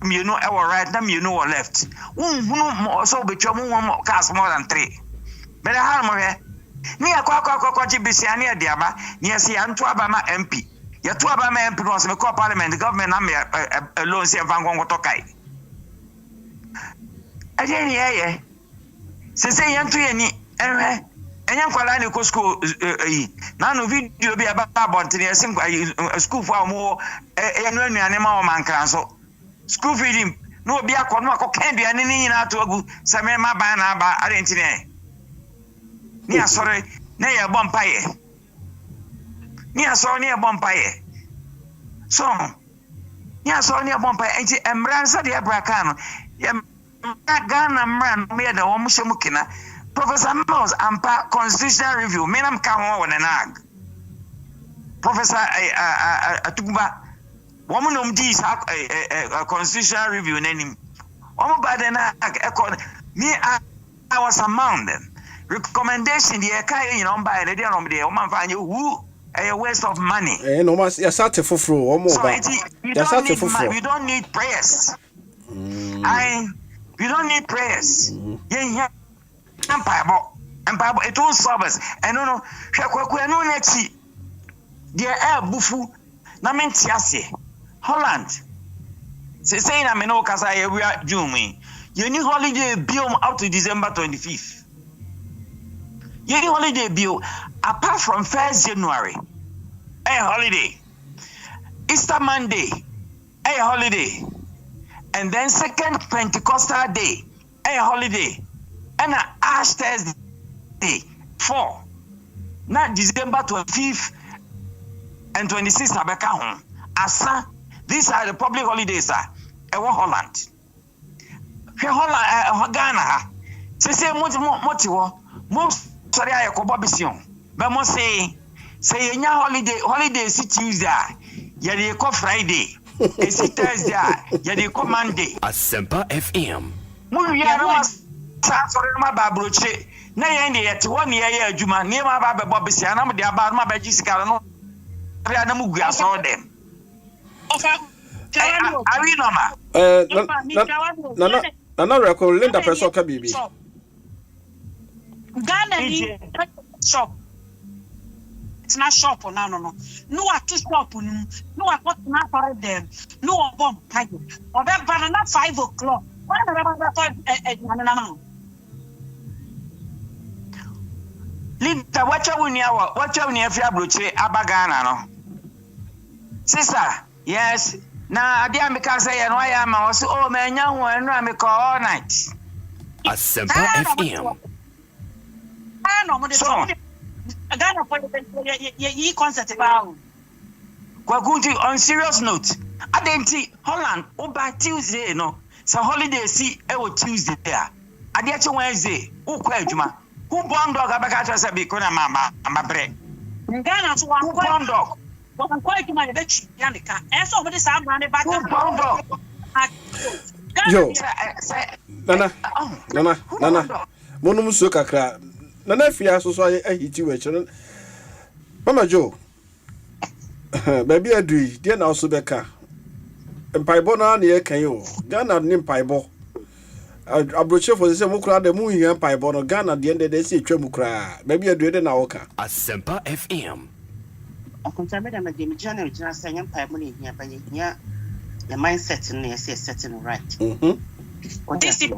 you know our right, them you know our left. So between one cars more than 3. But I have more. Near Kwaku Bisiania Diaba, near see Antuabama MP. Yatuabama MP was a parliament, the government alone say Van Gongotokai. Again, yeah. Say Yantu any, and Yankwalani co school. None of video be about a school for more animal man cancel. School feeding, no be a conwako candy and any in out to a good Samema Bana by Argentine. Near sorry, near Bompire. Near so near Bompire. So, near so near Bompire, and Bransa de Abracano. Ghana man made the Omushamukina. Professor Mills and Constitutional Review, Menam Kawa and Ag. Professor Atuba, woman of these a Constitutional Review name. Oh, by the me, I was among them. Recommendation, the Akai, by the day of the Oman find you who a waste of money. No, mas ya sate fufru o mo ba. We don't need prayers. We don't need prayers. Yeah. And it won't solve us. And no, Kwaku no next. Dear air bufu, na mentiase. Holland. Say na me no kasa we are June. You need holiday bill up to December 25th. You need holiday bill apart from 1st January. A holiday. Easter Monday. A holiday. And then 2nd Pentecostal Day. A holiday. And Ash Thursday. 4. Now December 25th and 26th Abeka home. Asa. These are the public holidays. Ewa Holland. Holland Ghana. Say motiwo. Most sorry I ko bobision. But mo say nya holiday si Tuesday. Ya dey ko Friday. E si Thursday. Ya dey ko Monday. Asempa FM. Mu ya na sorry ma ba broche. Na ye ndi yet one year ya adwuma. Ne ma ba be bobisia na mo dey aba ma ba gisikara no. Ria na mu gu aso dem. Are we normal? Nana record Linda person ka bibi. Ghana ni shop. It's not shop or no. No a two shop no a what not for them. No a bomb tag. Or that banana 5 o'clock. What about Linda, watch out when you Abrokyire Abagana no. Sister, yes. Now, I didn't because I know I am also, oh, man, young one, I call all night. Asempa FM. I know, but it's a Ghana for the concert about. Kwaku, on serious note, I didn't see Holland over Tuesday, no. So holiday see, Tuesday there. I did Wednesday, who Kwajuma, who born dog Abaka Sabi Kona Mama, and my bread. Ghana to one born dog. But I'm quite to my bitch, Yanika. And so, what is I'm running back? Yo, Nana. Monumuso kakra. Nana fia so I hit you a Mama Joe. Baby Adri, dear now Subeka. And Pibona near Kayo. Ghana name Pibo. Abrokyire for the same crowd the movie and Pibono Ghana the end of the day Tremukra. Baby Adri na Oka. Asempa FM. Akonta me da me dem January jina say nyam pa mo ne hia ba hia your mindset no yes setting right. What is it?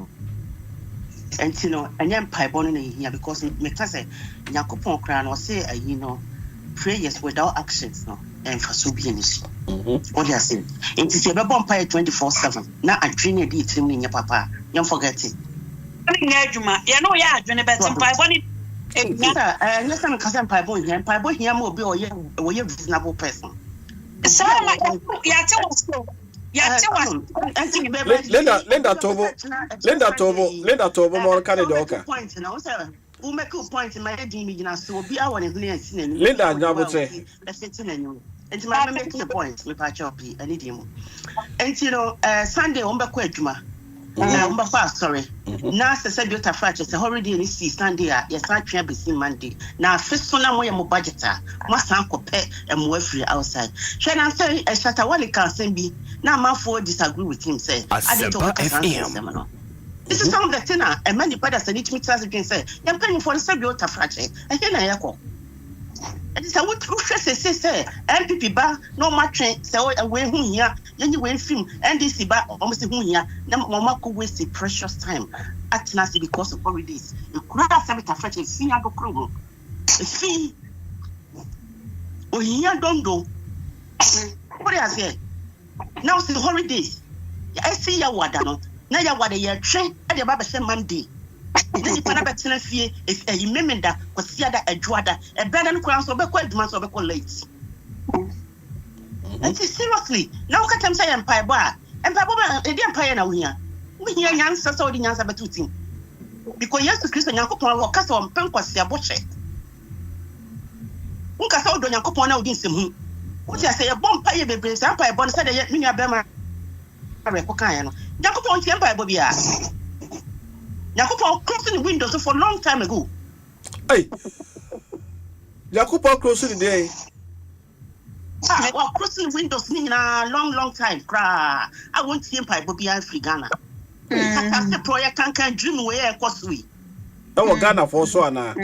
And you know, nyam pa bo no hia because me ka say Yakopon kra no say prayers without actions no and for so be any so. What you say? It is be bon pa 24/7. Na adwene di tirim ne nya papa. Nyam forget it. Nya adwuma. Ya no ya adwene betim pa bo ni listen, cousin Pibo here more be or you reasonable person. So, Linda Tobo, more Canada. Point, you know, sir. Who make a point in my head, so be our next Linda, never say. Let's sit in you. And my making a point with Pachopi and idiom. And you know, Sunday on Bakwajuma. Sorry. Now, say Biota Fracha, say already in this Sunday, yes, I can't be seen Monday. Now, first one, I'm more budgeter, must uncle pet and more free outside. Shall I say, a Shatawali can't send me? Now, my four disagree with him, say, I didn't talk about this is some of the tenor, and many brothers and each meetings again say, I'm paying for the Biota Fracha, and then I echo. And it's a wood say, MPP bar, no much, so away whom here, then you went film, and this bar almost whom here, no mamma could waste a precious time at Nancy because of holidays. You could have some French and see I go crew. See, oh, here don't go. What I say? Now, it's the holidays. I see your water, now you're what a year train at the Baba Monday. This is another tendency. If a remember was the other a juada, a better crown so backward months of a late. And seriously, now can say empire bar and Papa, a dear empire now here. We hear answers or the answer about two things. Because yes, to Christian Yakupon or Castle on Penquas, their butcher. Who can hold on Yakupon out in some. What I say a bomb pie, baby, empire bonus said yet many of them are Yakupon, the empire bobia. Yakupo closing the windows for a long time ago. Hey, Yakupo closing the day. Well, closing the windows in a long time. I want to empire will be free Ghana. That's the project can dream where cause we. Oh, Ghana for so now.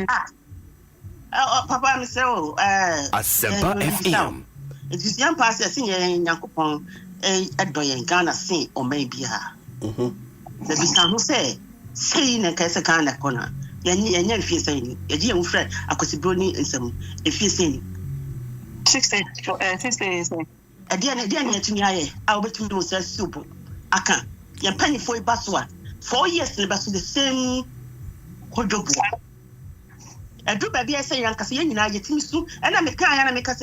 Papa, I say, Asempa FM. It is young pastor singing Yakupon a doyen Ghana sing or maybe her. The Bissan who say. Saying a case kind of corner. Yan if you're saying, a dear friend, I could see Bruni and some if you're saying 60 days. A dear to me, I'll bet you don't say soup. I can't. You're penny for a baswa. 4 years in the bus with the same job. I do baby, I say, Uncle Sian, I get him soon, and I make a make us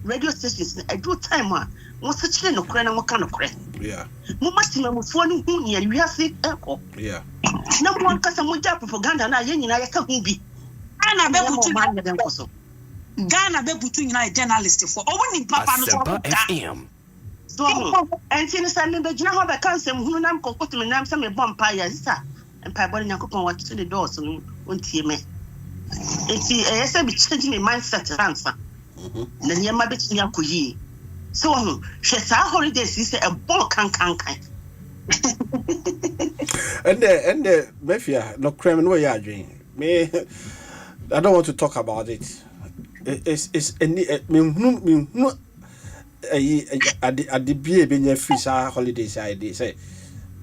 radio stations. I do time one. What's the chain of cran and what kind of cran? Yeah. Maximum with 1 year, you have to echo. Yeah. No one can some propaganda, and I can't be. Ghana be between journalists for owning Papa FM. So, and since I remember, you know how I can't say, who I'm going to name some vampire, sir, and Pabon Yakupon watch to the door, so won't hear me. It's a bit changing my mindset answer. The near my bitch Yakuyi. So, she's our holidays is a ball can. And the mafia, no crime, no yarding. Me, I don't want to talk about it. It's any no. At the beer being a fish holidays, I say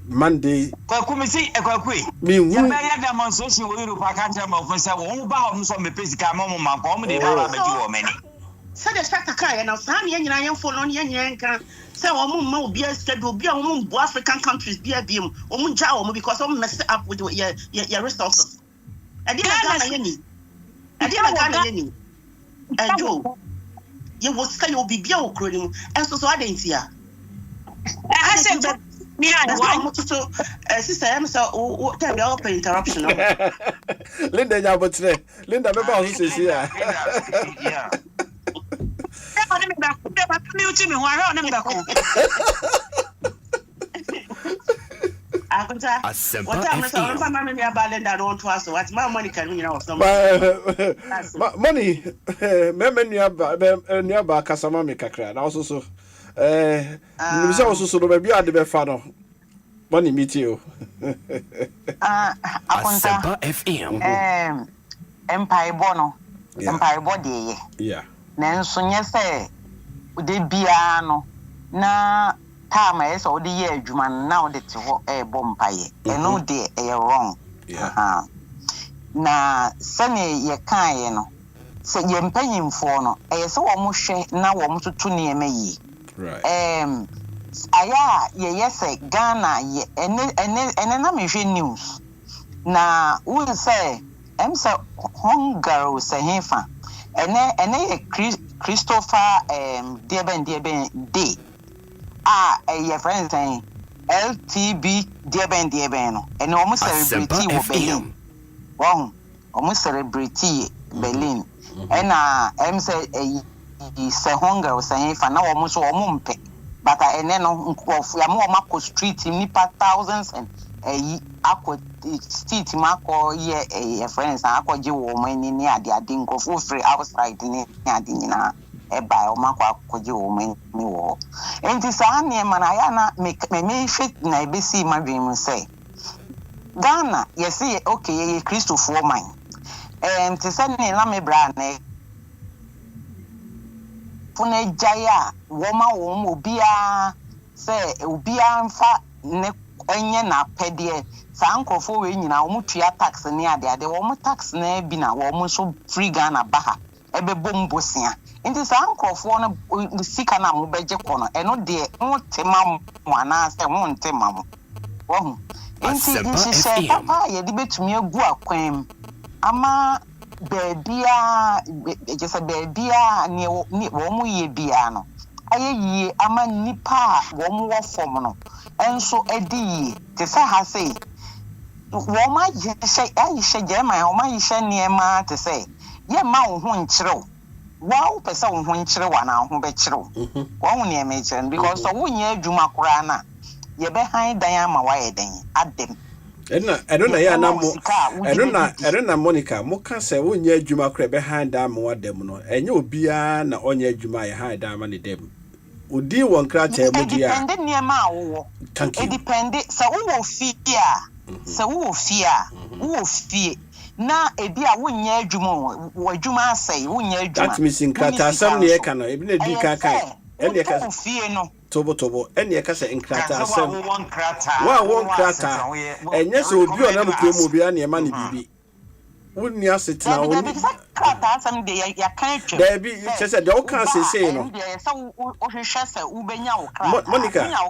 Monday. Kwaku see a Kwaku. Me, you may have demonstration with you, Pakanta of myself, one bound from the physical moment, my comedy, many. Said the fact and now Sammy and I am for on Yanka. So, more beer schedule, be among African countries, be a beam, Omunjao, because I'm messed up with your resources. I didn't have any. And Joe, you will say you'll be beer crowing, and so I didn't see her. I said, sister, I'm so what time the open interruption. Linda, but today, Linda, says here. Asempa FM. My money can money, nearby Casamami Cacra. Also, so, also, so maybe I'd be fan money meet you. Asempa FM. Empire Bono, Empire Body. Yeah. Nanso nye se de bia no na time e so de ye adwuma na o de te ho e bom paye e no de e wrong na sane ye kan ye no se ye mpanyimfo no e se wo mo hwe na wo mo tutu ne emayi right aya ye se Ghana ye ene na me hwe news na wo se em se Hungary se hefa ene Christopher Dieben day your friend saying LTB Dieben no ene omo celebrity wo Berlin omo celebrity Berlin ena em say se Hungary say fa na omo so omo mpe but ene no nkrofo ya mo ma street nipa thousands and akọ street ma akọ ye friends akọ je wo mo ni ade nkrofo free outside ni ade nyina eba o ma akọ je wo mo ni wo enti sa ne ma na ya na me fit na ebesi ma dream say Ghana yesi okay ye Christopher man te say ne na me bra na funa jaya woma wo obia say obia mfa ne enye na pede sa nkofo we nyina wo tua tax ne ade wo tax na bi na wo so free Ghana baha ebe bombosia nti sa nkofo no sika na mo beje kono eno de mo tema mo ana se mo ntema mo wo nti se papa ye di betumi agu akwam ama bebia just bebia ni wo mu ye bia no aye ama nipa wo mu wo fom no enso edi te sa ha sei wo ma ye she jema wo ma ye she niema te say ye ma wo ho nkyerɛw wa wo pesa wo ho nkyerɛw ana ho be kyerɛw wo ho niema kyerɛw because wo nya adwuma kora na ye be han dan ama wa ye dan adem eno na ya na mo eno na Monica mo ka se wo nya adwuma kora be han dan ma wa dem no enye obia na onya adwuma ye han dan ma ne dem odi won kra cha mu dia depende niema wo it depende se wo fie na ebi a wonya adwuma asai wonya adwuma that means nkrata asam ne ka no ebi na di kan ene ka fie no tobo ene ka se nkrata asam wa won krata enye se obi ona mkro mu obi na ma ne bibi wonni asetina wonni krata asam de ya kan twa da bi se de o kan se no o hwehwe se ubenya wo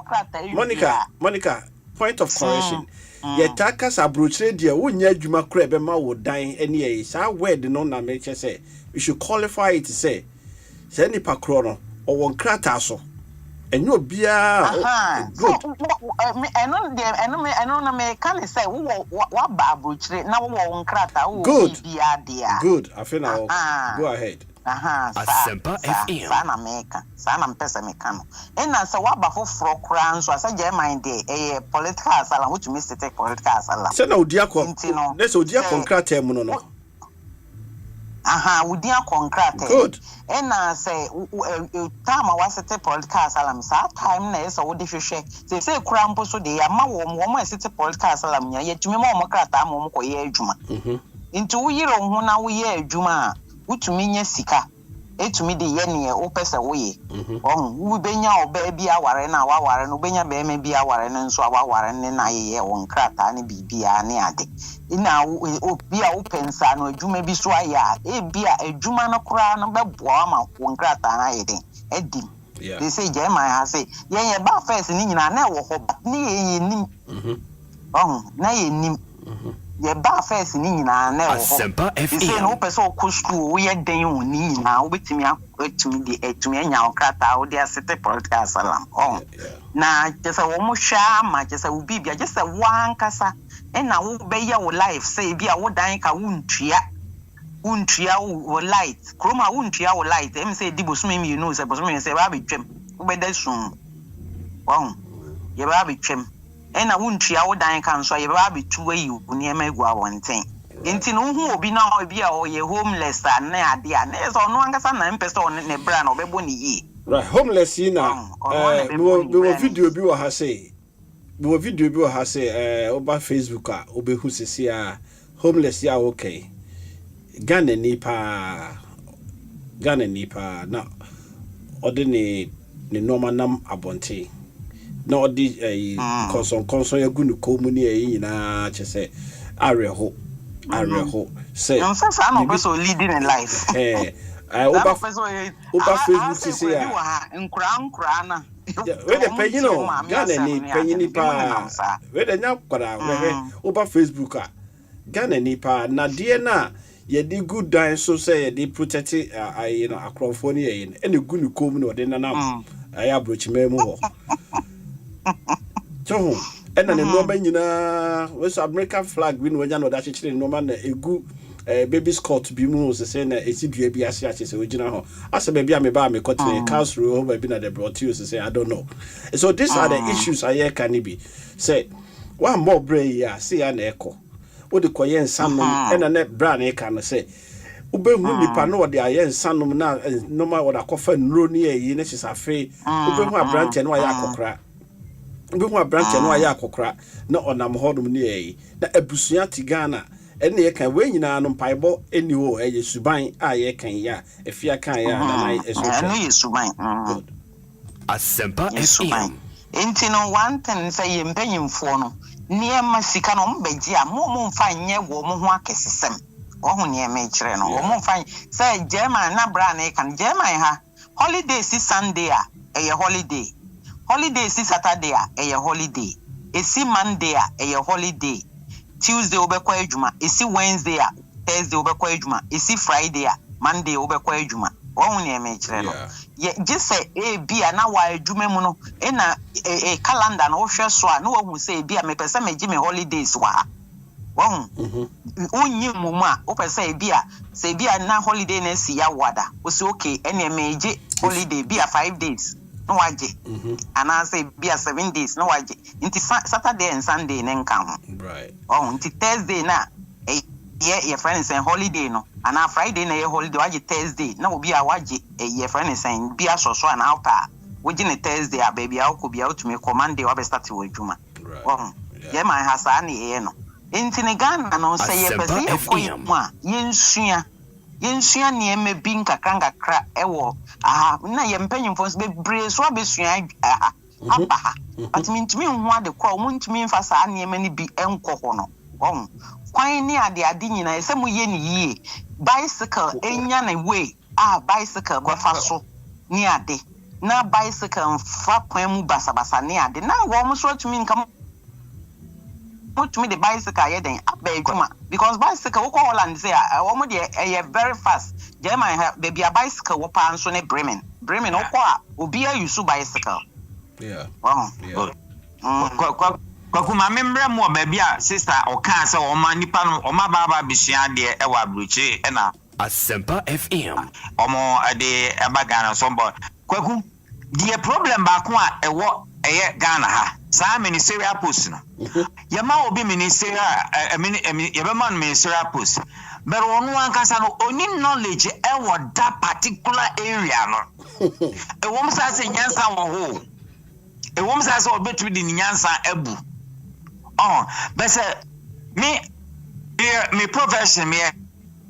krata Monica point of correction yetaka Abrokyire dia wonya adwuma kora be ma wo dan ene yi sa word no na me che say you should qualify it to say nipa kro no o won krata so enyo bia good eno na me kan say wo ba Abrokyire na wo won krata wo bia dia good I feel now go ahead Asempa FM sana mpesa mekano ena se waba foforo kra nso asa je mind dey political asala which means take political asala se na odia ko let's odia contract em no odia contract good ena se time wasete political asala sa time na esa wo de hwehwe se kra mpo so de ya ma wo asete political asala nya yetumi ma wo krata ma wo ko ye adwuma nti wo yire ho na wo ye adwuma utumi nya sika etumi de ye ne o pese wo ye wo benya oba bia ware na wa ware no benya be me bia ware no nso wa ware ne na ye won krata ne bibia ne ade ina o bia o pensa no adwuma bi so aya bia adwuma no kora no beboa ma won krata na ye den edim they say jema ha say ye ba first ni nyina na wo ho ni ye nim na ye nim ye ba first ni nyina na wo Asempa FM say no person ko school wo ye den wo ni nyina wo betimi etumi anyaokrata wo dia sete political salam na just wo mo hwa ma just wo bibia just one kasa na wo be ye wo life say bia wo dan ka wuntua wo light kroma wuntua wo light em say di bosome mi no say bosome say ba betwem wo be da sun ye ba betwem ena wuntua wo dan kan so ye ba betu ayi oni ema egu awonten enti no hu obi na obi a o ye homeless na ade a na so no angasa na mpese on ne bra na obebo ni yi right homeless na we video bi wo ha say oba Facebook a obehu sisi a homeless ya okay Ghana nipa na ode ne normal nam abonte na odi konson ya gunu komu ni nyina chese areho say no sense no person leading in life oba Facebook sisi ya nkura na we de penyino Ghana ni penyini pa we de nya kwara we oba Facebook a Ghana ni pa na de na ye di good dan so say ye di protect akrofo ni ye ene gunu komu no de nanam Abrokyire mu ho so ena ne no nyina we American flag win wanya no da chechire no ma na egu baby Scott be mu se say na esi dua bi ase ache se ogina ho asa baby am ba me kote council ho baby na they brought you say I don't know. So these are the issues I can be say one more bray ya see ya na eko wo de koye nsanom na na bra na e kan say ubehu nipa no de aye nsanom na normal wo da kofa nro ni eyi na chisafe ubehu abrante no aye akokra ubehu abrante no aye akokra na onam hodum ni eyi na abusua ti Ghana ene ye kan we nyina no mpaibo eni ho eye suban aye kan ya efia kan ya na na eso no ye suban Asempa FM enti no one thing say ye mpanyimfo no niema sika no mbeji a mo mfa nye wo mo ho akesesem ohun niema ekire no wo mo mfa say German na bra na kan German ha holiday si Sunday a eye holiday si Saturday a eye holiday esi Monday a eye holiday Tuesday obekwa adwuma esi Wednesday a Thursday obekwa adwuma esi Friday a Monday obekwa adwuma ohun niema ekire no ye just say bia na wa adwuma mu no na calendar no hwe so a na wo say bia me pese me gi me holidays wa won unyi mumu a wo pese bia say bia na holiday na si ya wada wo say okay ene me gi holiday bia 5 days no waje ana say bia 7 days no waje nti Saturday and Sunday ne nka ho right nti Thursday na your friends and holiday no and on Friday na your holiday waje Thursday na obi a waje your friends and bia so and out waje na Thursday a baby a ko bia utumi command day wa be start wo adwuma yeah man hasa na ye no enti ne Ghana no say ye pese ye ko mu a yensua ne eme bi nkakra ewo na ye mpanyimfo be bre so abesua aba but mintumi ho ade kwa mo ntumi mfa saa ne eme ni bi enko ho no kwan ni ade nyina ese mu ye ni yie bicycle enya na way bicycle go fa so ni ade na bicycle fa kwan mu basabasa ni ade na wo mo so tumi nka put me the bicycle ye den abeduma because bicycle wo ko Holland say wo mo de very fast German baby a bicycle wo pa nso ne Bremen wo ko a obi a use bicycle Kwaku ma membre mo baby a sister o kan say o ma nipa no o ma baba bisua de e wa Abrokyire e na Asempa FM omo ade Ghana so boy Kwaku the problem ba ko a ewo eye Ghana ha sa ministerial post no yama obi ministerial yama ministerial post but onu ankasa no oni knowledge ewo that particular area no ewom sa se nyansa wo ho ewom sa se obetumi di nyansa abu but say me profession me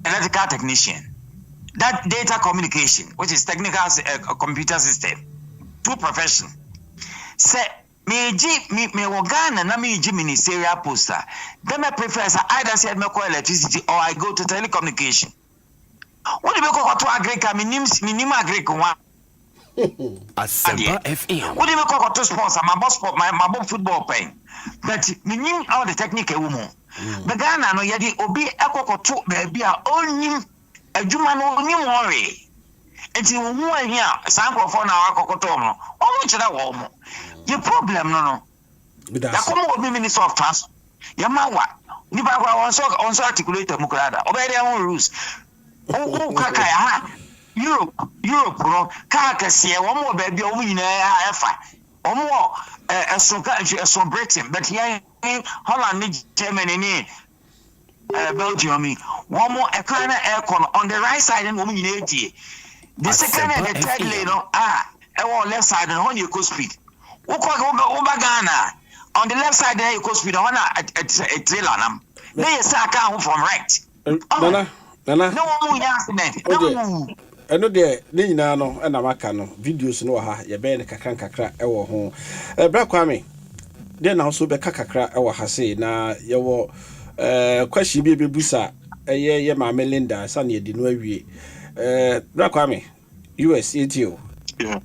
electrical technician that data communication which is technical computer system two profession say me organ na me gi ministerial poster then I prefer either said me call electricity or I go to telecommunication what do you go to agriculture minim agriculture one Asempa FM what do you go to sports my boss football playing but minim all the technical woman the Ghana no yedi obi ekokoto baby a onyim adwuma no onyim worry enti wo hu ahia sankrofo na akokoto no omo kire wo mo your problem no ya komo obi minister of transport ya mawa ni ba kwa on so articulator mukrada obere on rules o kaka ya Europe no kaka sie wo mo ba bia wo nyina ya efa wo mo so Britain but here Holland Germany ni Belgium wo mo e kana aircon on the right side and wo nyina etie the second and the third lane no e wo left side no on your speed Uba Ghana on the left side there you go speed on a trailer nam. They say I come from right. Nana. No one accident. I know the nyina no na maka no videos no ha ye be ne kakra e wo ho. Bra Kwame. Then also be kakra e wo ha sei na ye wo kwashi bi bebusa ye ma Melinda sa na ye di no awie. Bra Kwame US etio. Yeah.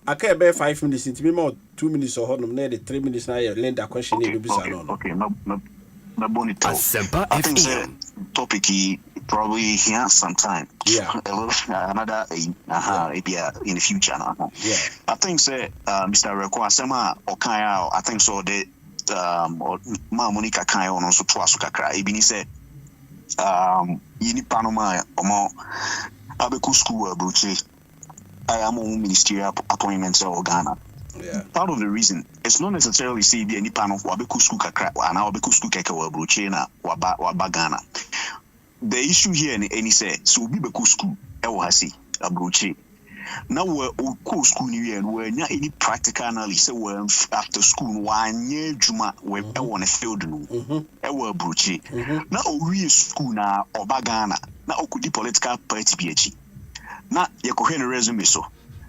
Okay, be 5 minutes into me more 2 minutes or hold no 3 minutes now lend a question okay, my bonnet. Asempa I think the topic probably here sometime. Yeah. Another in the future. Yeah. I think Mr. Rekwa Sema Okaya, I think so the ma Monica kan ono so to aso kakra ebi ni say yini panoma omo abeku school Abrokyire I am on ministerial appointments in Ghana. Yeah. Part of the reason it's not necessarily say be any panel wabeku school kakra and wabeku school keke Abrokyire na waba Ghana. The issue here any say so be beku school e wo hasi Abrokyire. Now we go school new and we nya any practical analysis say we after school one year juma we e won a field no e wo Abrokyire. Na owie school na oba Ghana na okudi political party bi na yekohwe no resume so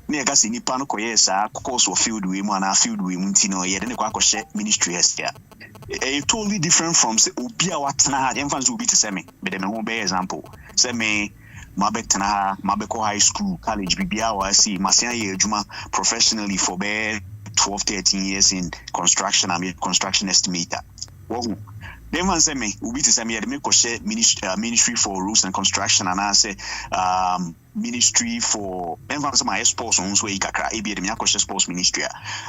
na yeka se nipa no koye sa course of field we mu na field we mu ntino ye de ne kwa kohye ministry here totally different from say obi a watena ha emfa so obi te se me be me ho be example say me mabetena ha mabeko high school college bibia wa see masia ye adwuma professionally for be 12-13 years in construction. I'm a construction estimator. Whoa. Then one say me, we to say me, me share ministry for roads and construction, and I say ministry for. Then one say my sports on so ikakra. Ebi me akoshe sports ministry.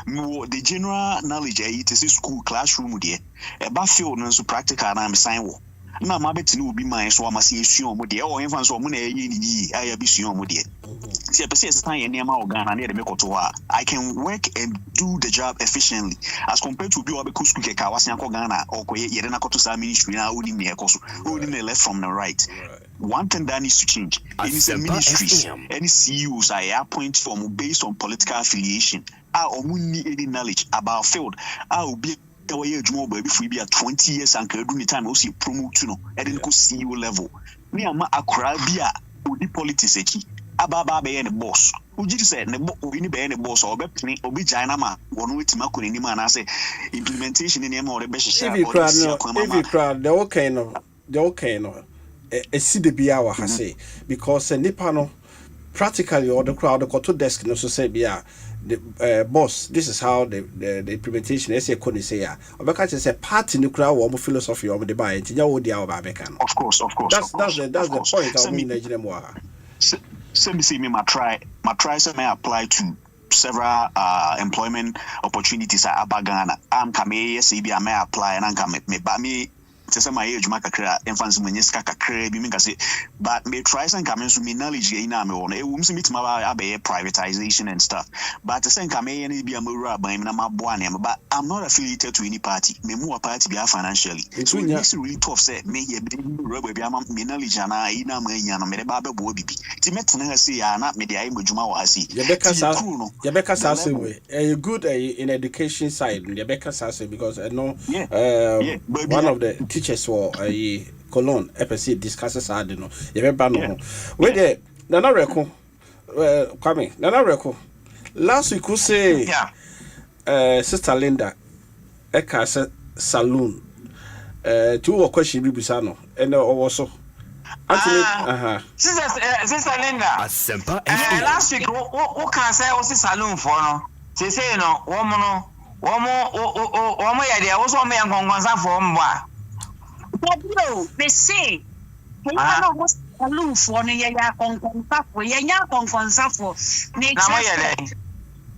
The general knowledge it is school classroom there. Eba field no so practical na me sign wo. Na ma beti no obi man so amase esuon mo de o enfa so mo na eye ni aya bi suon mo de see person stand here near my organ na de mekoto ha I can work and do the job efficiently as compared to bi obi school ke ka wasan ko Ghana or ko ye na koto sa ministry na odi me ekoso odi me left from the right. One thing that needs to change is the ministries any CEOs I appoint from based on political affiliation or need any knowledge about field obi way adwuma ba bi fu bi 20 years and can do the time also promote no e dey go CEO level me ama akora bi a odi politics echi ababa be ye ne boss ujiri say ne obi ni be ye ne boss obi pini obi China ma wono wetima ko ni ma na say implementation ni e ma o be hihia every crowd the okay no e si de bia wa ha say because nipa no practically all the crowd go to desk no so say bia the boss, this is how the implementation is. Say ya. Obeka say party nuclear warm philosophy of the buy. Tinya wo dia obeka no. Of course. That's the point. I mean, Nigeria mo. See me, my try may apply to several employment opportunities at Ghana. I'm coming. Yes, I may apply and I'm coming. Me. Say my age makakra enfans munyeska kakra bi minka say but me try some come so me knowledge ina me won e wum se mitima abaye privatization and stuff but say come here na bi amura ban na maboa na but I'm not affiliated to any party me mu party bi financially so it's really tough say me here bi rubber bi am me knowledge na ina ma nya no me ba bo bibi ti metena ha say ya na me dey aimodwuma wa asi you beka say we a good in education side you beka say because I know one of the teachers for a Cologne FSC discusses I don't know. You remember no? Wait there, Nana Reko, Kwame, Nana Reko. Last week we say, Sister Linda, Eka saloon, 2 question Bibisano, and also. Sister Linda, Asempa. Last week, what can say was saloon for no? She say no, woman, yeah, also me and Gongonza for one. No, they say, "Hey, I know what's a loom for me. Yeah, Akonta for yeah, Akonta for nature.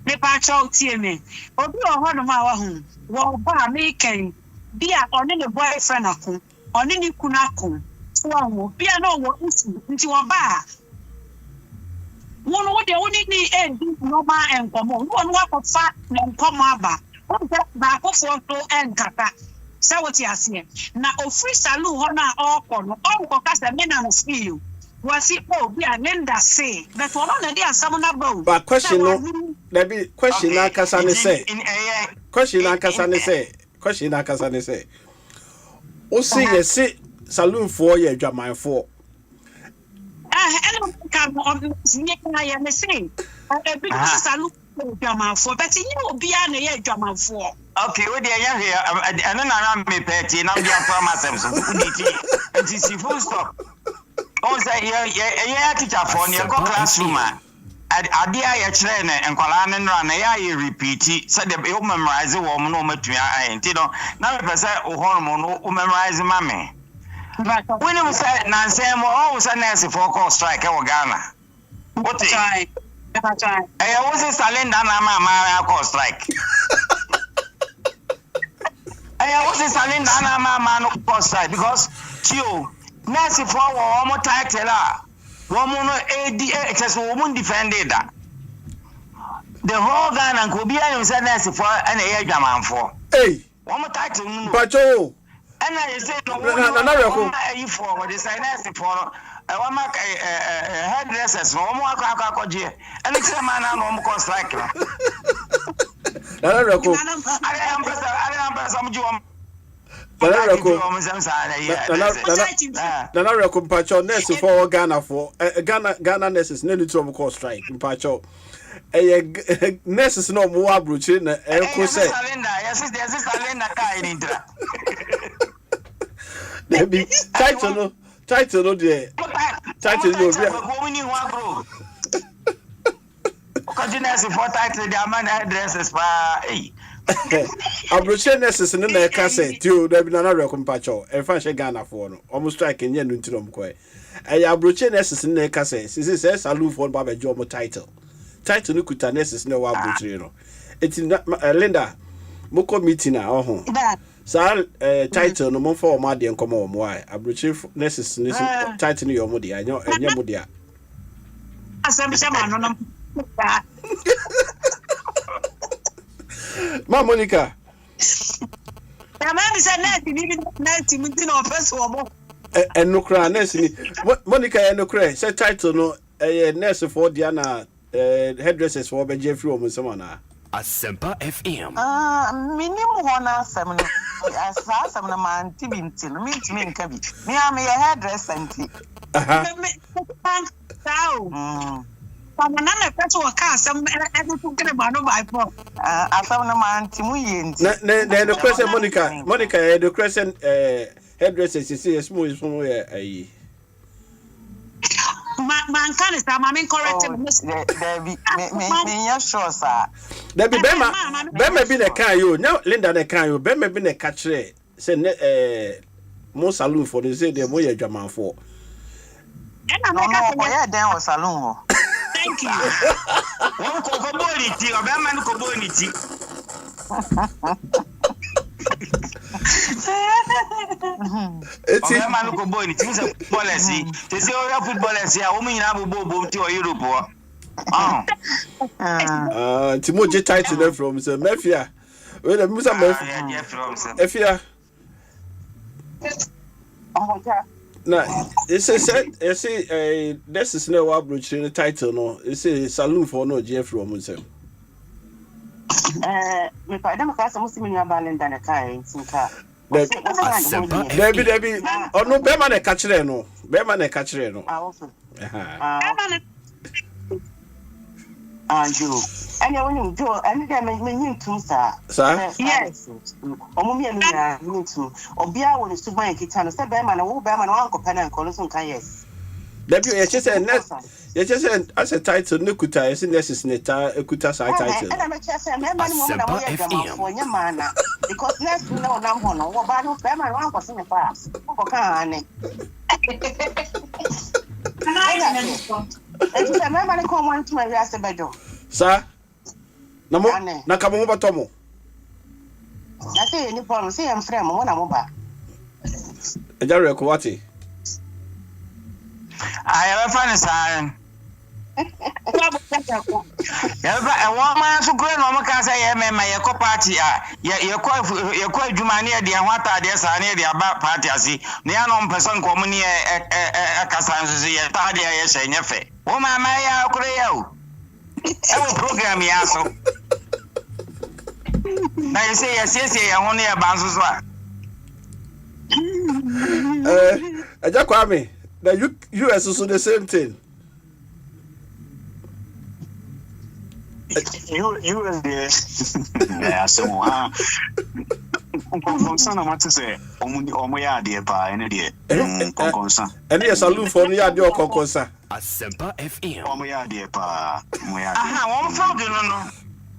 Me patch out here me. Obi one of my home. Well, ba making be a on the boyfriend akun, on any kunakun. So be a no what into a bar. One what the only need end no man and come on. One walk of fat and come over. One back of for and kata. Say what you are saying. Now, free saloon, honor all corner, all caucus, and men on feel. Was it be a Linda say that one on the day someone about. But question no, there be question Nakasane say. Question Nakasane say. O say yes, saloon 4 year drama 4. Hello, come on, I am saying. A big saloon drama 4, but you know, be a year drama 4. Okay, we dey here and then I me petty now dey promise so it is full stop. O say yeah teacher for near classroom ade aye kire na enkwala ne nra na ya repeat say dey memorize wo mo no matua aye nti no na me pese o hono no o memorize ma me. When you say na say mo o say nurse for call strike e wo Ghana. What try? I was a calendar na ma call strike. I was selling Nana man outside because Tio, Nancy for one more title. Woman AD, it's a woman defended that. The whole gun and could be said Nancy for an air man for. Hey, one more title. Pacho. And I said, no, you for what is I Nancy for. I want my hairdressers, no more Kakoji, and it's a man I'm cost like. I am some Jum. Nana record Pacho nurse for Ghana for Ghana nurses nearly to call strike in Pacho. A nurses no more abruchin and say, yes, there's a Salenda car in India. There be title, dear. Title, woman you want bro. Continue for title, the man addresses for Abrokyire nurses in the cassette, too. There be another record Pacho, and fashion Ghana for almost striking yen into them quay. A Abrokyire nurses in the cassette, this says I lose for Baba Jomo title. Title Nukuta nurses no Abrokyire. It's in Linda Moko meeting now. Sir, title no more for Madi and Nkomo. Why? Abrokyire nurses title your modi. I know, and your modia. Ma Monica. And no cry, Nessie. Monica and no cry. Say title no a nurse for Diana hairdressers for Jeffrey or someone. Asempa FM. Minimum 1 7. As fast as a man, Tibintin, meet me in Cabby. Me, I'm a hairdresser. Another person will cast some everything about no by four. I found a man, Timuyin. Then the crescent Monica, the crescent hairdressers, you see a smooth somewhere. Man, can is that mammy corrected? There be me, sure, sir. There be Bema been a can you now, Linda, the can you, Bema been a catcher, say, most saloon for the say the way a German for. No, where there was saloon. Thank you. One cocobonity or Berman cobonity. It's a man who cobonity is a policy. They say, oh, football is here, woman in Abu Bobo to Europe. Timoji title from Sir Mafia. Well, the Musa Mafia. Now, it's a set, this is no Abrokyire in the title, no. It's a saloon for no Jeffrey or Musa. Me pa dem ka samu simi nya balen dan ka yin sinka. Debi oh no Bema na catchere no. Bema na catchere no. Also. Anjo. Anya woni jo, ani dem me nyin tum sa. Sir? Yes. Omo mi anu na nyin tum. Obia woni suban kita no se Bema na wo Bema na wan ko pana nko no so nka yes. Debi you just said as a title Nukuta is necessary Ekuta side title. And I'm just saying, man, for your man because next no one, what about no Bema one was in the past. And I remember the come one to my last bedroom. Sir, Namo Nakamoba Tomo. I say any problem, say I'm frame when I'm over. A Jerry Kowati. I have a funny sign. A woman so great, no one can say, my eco party. You're quite Jumania, the Awata, the Sani, the Abba party. I see. Neon person communia a Cassanzi, a Tadia, yes, and Yefe. Oh, my Maya, Creo. I will program Yaso. Now you say, yes, I only a bounces. A Jaquami. The US also the same thing. US there. So concern what to say. Omoya dear pa any dear. Concern. And yes, I look for near your concourse. Asempa FM. Omoya dear pa. One fraud, no.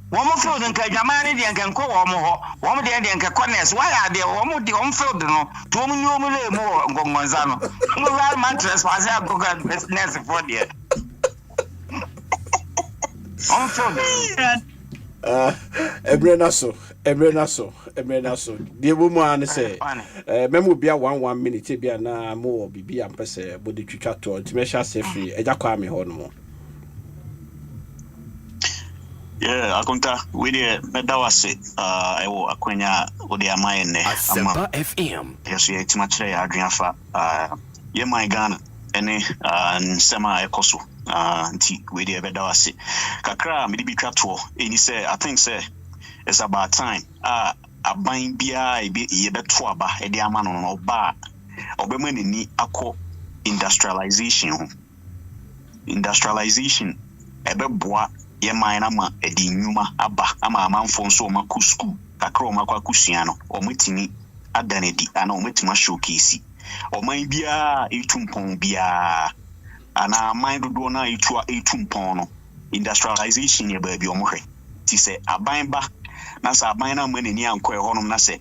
One more fraud and Kajamani and can call one day and Kakones. Why are they one fraud? No, 2 million more Gonzano. No mattress was a good business for dear. On fraud. Ebrenaso. Emrenaso. The woman say, Memo be a 1 minute, be na more, be a person, body chat to measure safely, a jaquami hormone. Yeah, Akonta, we the Medawase, Akwenya, Odia Mayne, Asempa FM. Yes, we ate much Adrianfa, my Ghana, any Sema Ekoso, we the Medawase. Kakra, maybe Catwo, and he said, I think, say, it's about time. A buying beer, ye bet twaba, a dear man on bar, or be ni ako industrialization, ebe boa. Ye mine ama edi nyuma aba ama amanfo nso ma ku school kakra ma kwa kusuano o metimi adanedi ana o metima showcase o man bia etumpon bia ana man dodo na etumpon no industrialization ye ba bi o mo hwe ti se aban ba na sa aban na ma nani anko e honom na se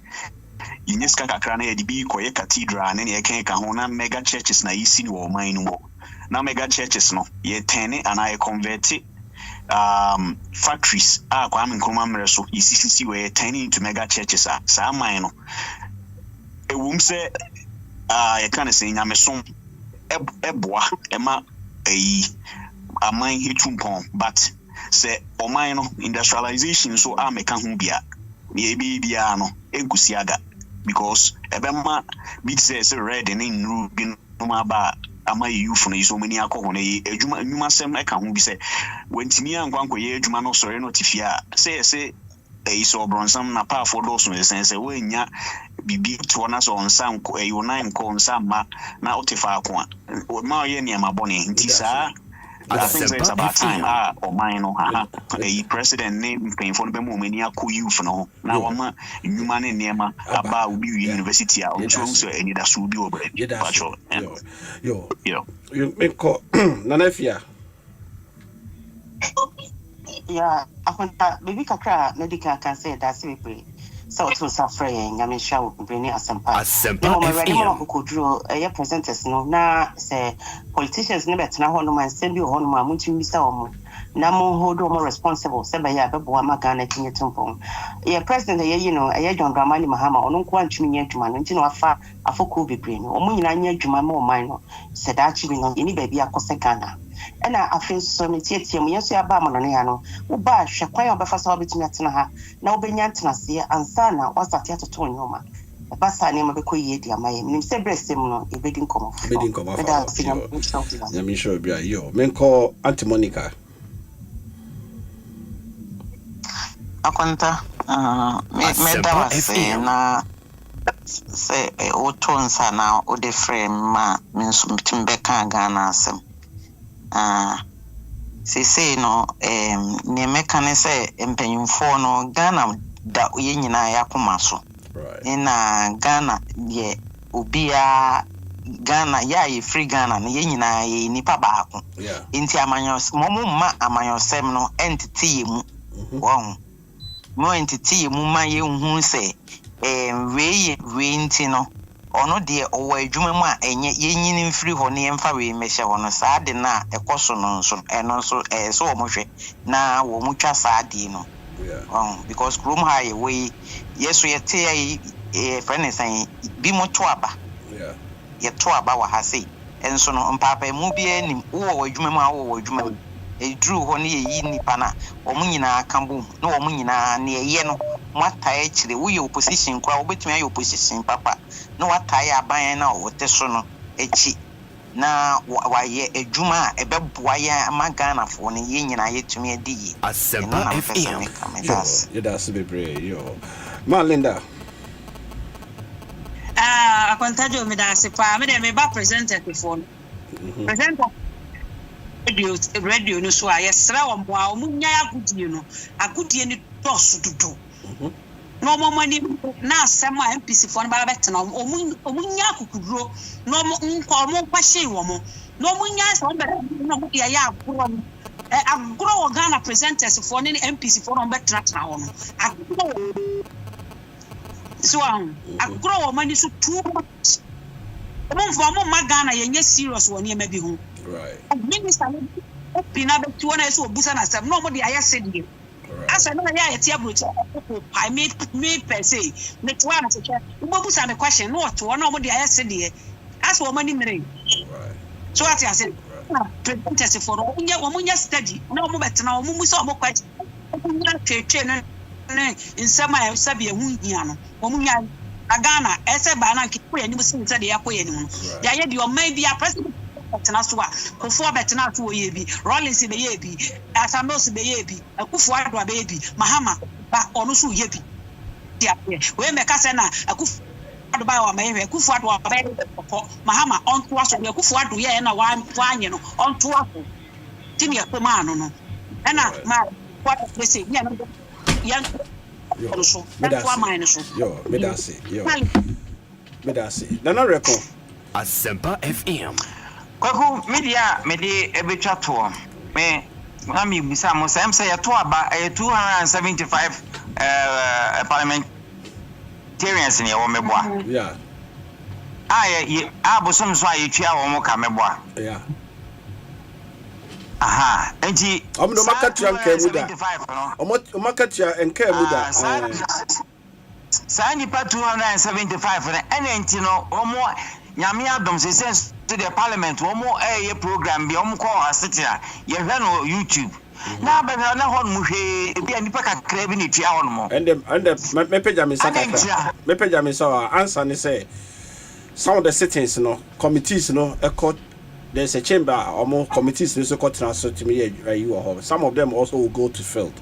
yinyeska kakra na ye di bi koye cathedral na ye kan ka ho na mega churches na yisi ni wo man no na mega churches no ye tene ana ye convert factories Kwaku Nkomo mreso isisi we turning into mega churches sa man no ewum se ye kan se nyamesom eboa ema aman hetumpon but se oman no industrialization so ameka ho bia ye bia no egusiaga because ebema bit say red and in rubin no ba ama youth no so many akọ hono edwuma sem eka ho bi se wantimi ankwanko ye edwuma no sori no tifia say so bronsam na pa for those no sense we nya bibi to na so onsan ko nine ko onsan ma na otifa akọ ma ye ne ma bone nti sa I think it's about time or mine no a president name paying for the moment akọ youth no na wama nyuma ne nema aba ubi university a so any that should be over yo you make nanafia yeah Akonta baby kakra medical can say that we pray so to suffer nyame shawo bring Asempa FM ko duro presenters no na say politicians ne betena ho no man send you ho no man muntimi bisa omo na mo hold omo responsible say ba ya bebo ama Ghana kinye tumpon president you know John Dramani Mahama ono nko antumi nya adwuma no ntino afa afoko bebre no omo nyina nya adwuma ma oman no say da chibi no ni ba bia akose Ghana ena afin so ne tietie mu yeso aba ma no ne ya no wo ba hwe kwan obefa sa obetumi atena ha na obenya atena se ansa na wasate atoto nyoma basa ne mabeko yie dia maye nim se bresem no ebedi nkomo ya mi show bia yo menko Auntie Monica Akonta me da se na se o tonsa na o de frame ma min so timbe kan Ghana asem se no ne meka ne se empanyimfo no Ghana da ye nyina ya koma so ina Ghana ye obia Ghana ya ye free Ghana ne ye nyina ye nipa baako nti amanyos momo ma amanyosem no entity mu won mo entity mu ma ye hu se we nti no ono de owa adwuma mu a enye yenyini mfiri ho ne emfa we mehye ho no saa de na ekoso no nso eno nso so wo mohwe na wo mutwa saa de no because krom ha ye we yeso ye te ai friend say bi moto aba ye to aba wa ha sei enso no mpapa mu bi anim wo adwuma mu a wo adwuma mu edru ho ne ye nipa na wo nyina kambu na wo nyina ne ye no mwata echire wo ye opposition kwa obetumi aye opposition papa no watai aban na wote so no echi na waye adwuma ebeboa ya Ghana fo ne ye nyina yetumi adi Asempa FM yo that's bebre yo Malinda Akonta jo me da sepa me de me ba presenter before presenter radio no so ayesra wo mo a omunya agudie no agudie ni tosu dudu no mo mani na asema MPC fo no ba betena omunya akukuduro no mo nko mo kwahye wo mo no munya so be no mo ya agro wo Ghana presenters fo ne MPC fo no betena wo no agro wo mani so too much mo fo mo ma Ghana yenye serious wo ne ma bi hu right minister pina betu na so obusa na asem no mo de ayase de asa na ya yeti abrocha I me per se me twa na cheche ubobu sa me question no to na omo de ayese de as wo mani mere so ati ase presenters for omunya study na omo betena omo musa omo question omunya twetwe na nsema ya sabi ehu hia no omunya agana ese ba na kipo ya ni musin se de yakoye ni mu ya ye de o mai bia president betena so a kofo betena to ye bi Rollins be ye bi Asamos be ye bi akufo adwa be bi Mahama ba onu so ye bi dia we me ka se na akufo adwa ba wa mai we akufo adwa ba Mahama onto aso we akufo adwa ye na wa anye no onto aso timi e ma no no na ma what they say ya no ya Medasi. Nana record. Asempa FM. Kwaku media mede ebetwa to me na mi bisa mo say ya to aba 275 parliamentarians ne wo meboa. Yeah. Ye abosom so ayetwa wo mo ka meboa. Yeah. Aha, enti omo makatua nkamuda. Omo makatua nkamuda. Sa nipa 275 na enti no omo nyame adom se sense to the parliament omo ye program bi omo ko asetia ye hwe no YouTube na ba na hon mu hwe bi nipa kakra bi ne tua hon mo and me page me sakaka me page me so answer ne say some of the sittings no committees no there's a chamber or committees so got transfer to me you or some of them also will go to field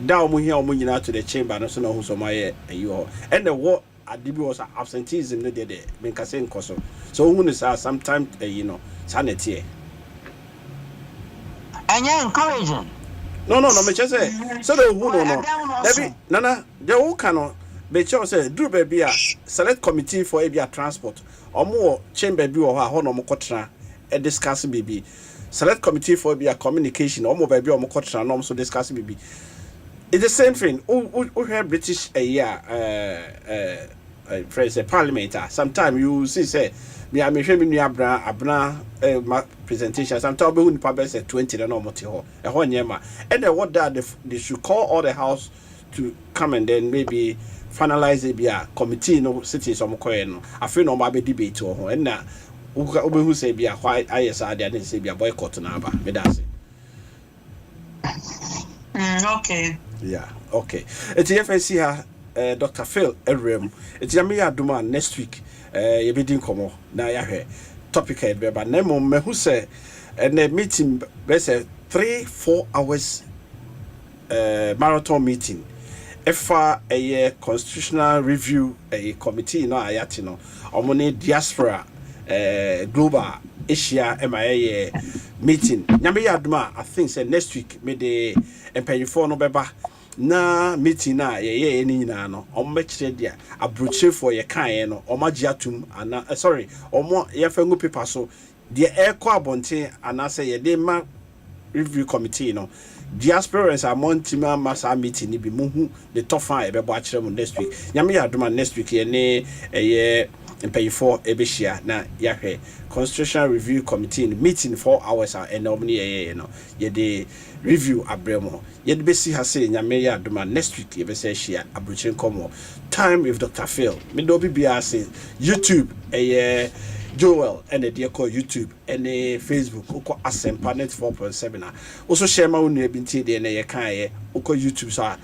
down we here nyina to the chamber no so no who so my you and the what adibi was absenteeism no dey there me ka say nkoso so who is sometimes you know sanity and you encouraging no me just say so the who no Debbie nana the who cannot be sure say do baby a select committee for a transport or more chamber bi or ho no mo kotra e discuss baby select committee for a communication or more baby or mo kotra no so discuss baby. It's the same thing. We have British friends, parliament. Sometimes you see, say, me, I'm showing you abna presentation. Sometimes we will say 20 and normal to a whole yama. And then what that they should call all the house to come and then maybe finalize it. Be a committee, no cities or no. I feel no maybe debate or and now who say be a why ISR didn't say be a boycott now. Me that's it. Okay. Yeah, okay. It's FSC here, Dr. Phil Erem. It's Yamia Duma next week. Abrokyire Nkomo. Na ya topic head, but Nemo me who say and the meeting there's a 3-4 hours marathon meeting. If a constitutional review a committee no ayatino omone diaspora global Asia MIA meeting. Yamia Duma I think say next week me the empayifo no beba na meeting na ye ni nyina no ombekire dia Abrokyire for ye kan no omagiatum ana sorry omo ye fangu paper so de ekọ abonte ana say ye de ma review committee no diasporans are montima massa meeting ni bi muhu the top 5 e bebo akire mu next week nyame ya adoma next week ye ne ye empayifo ebehia na yahwe constitutional review committee meeting 4 hours and omni ye no ye de review abremo ye de besi ha say nyame ya adoma next week ye be say hia Abrokyire Nkomo time with Dr. Phil me do bibia say YouTube Joel and the call YouTube and Facebook uko Asempa net 4.7 also share my own binti de na ye kan ye uko YouTube so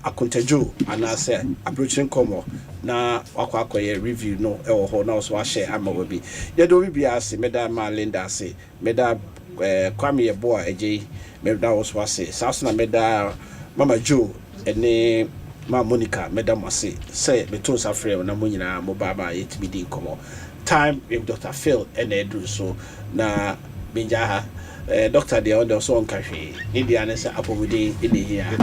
Akonta Joe and I say Abrokyire Nkomo na wakwa ye review no e ho na so share ama we bi ye do bi ase meda ma Linda say meda kwame ye boy eje meda also say saso na meda Mama Joe and ma Monica meda mo say me to sa frame na mo nyina mo baba yetimi di nkomo time with Dr. Phil and do so na binja doctor de on the so on cafe India na say apomudi in here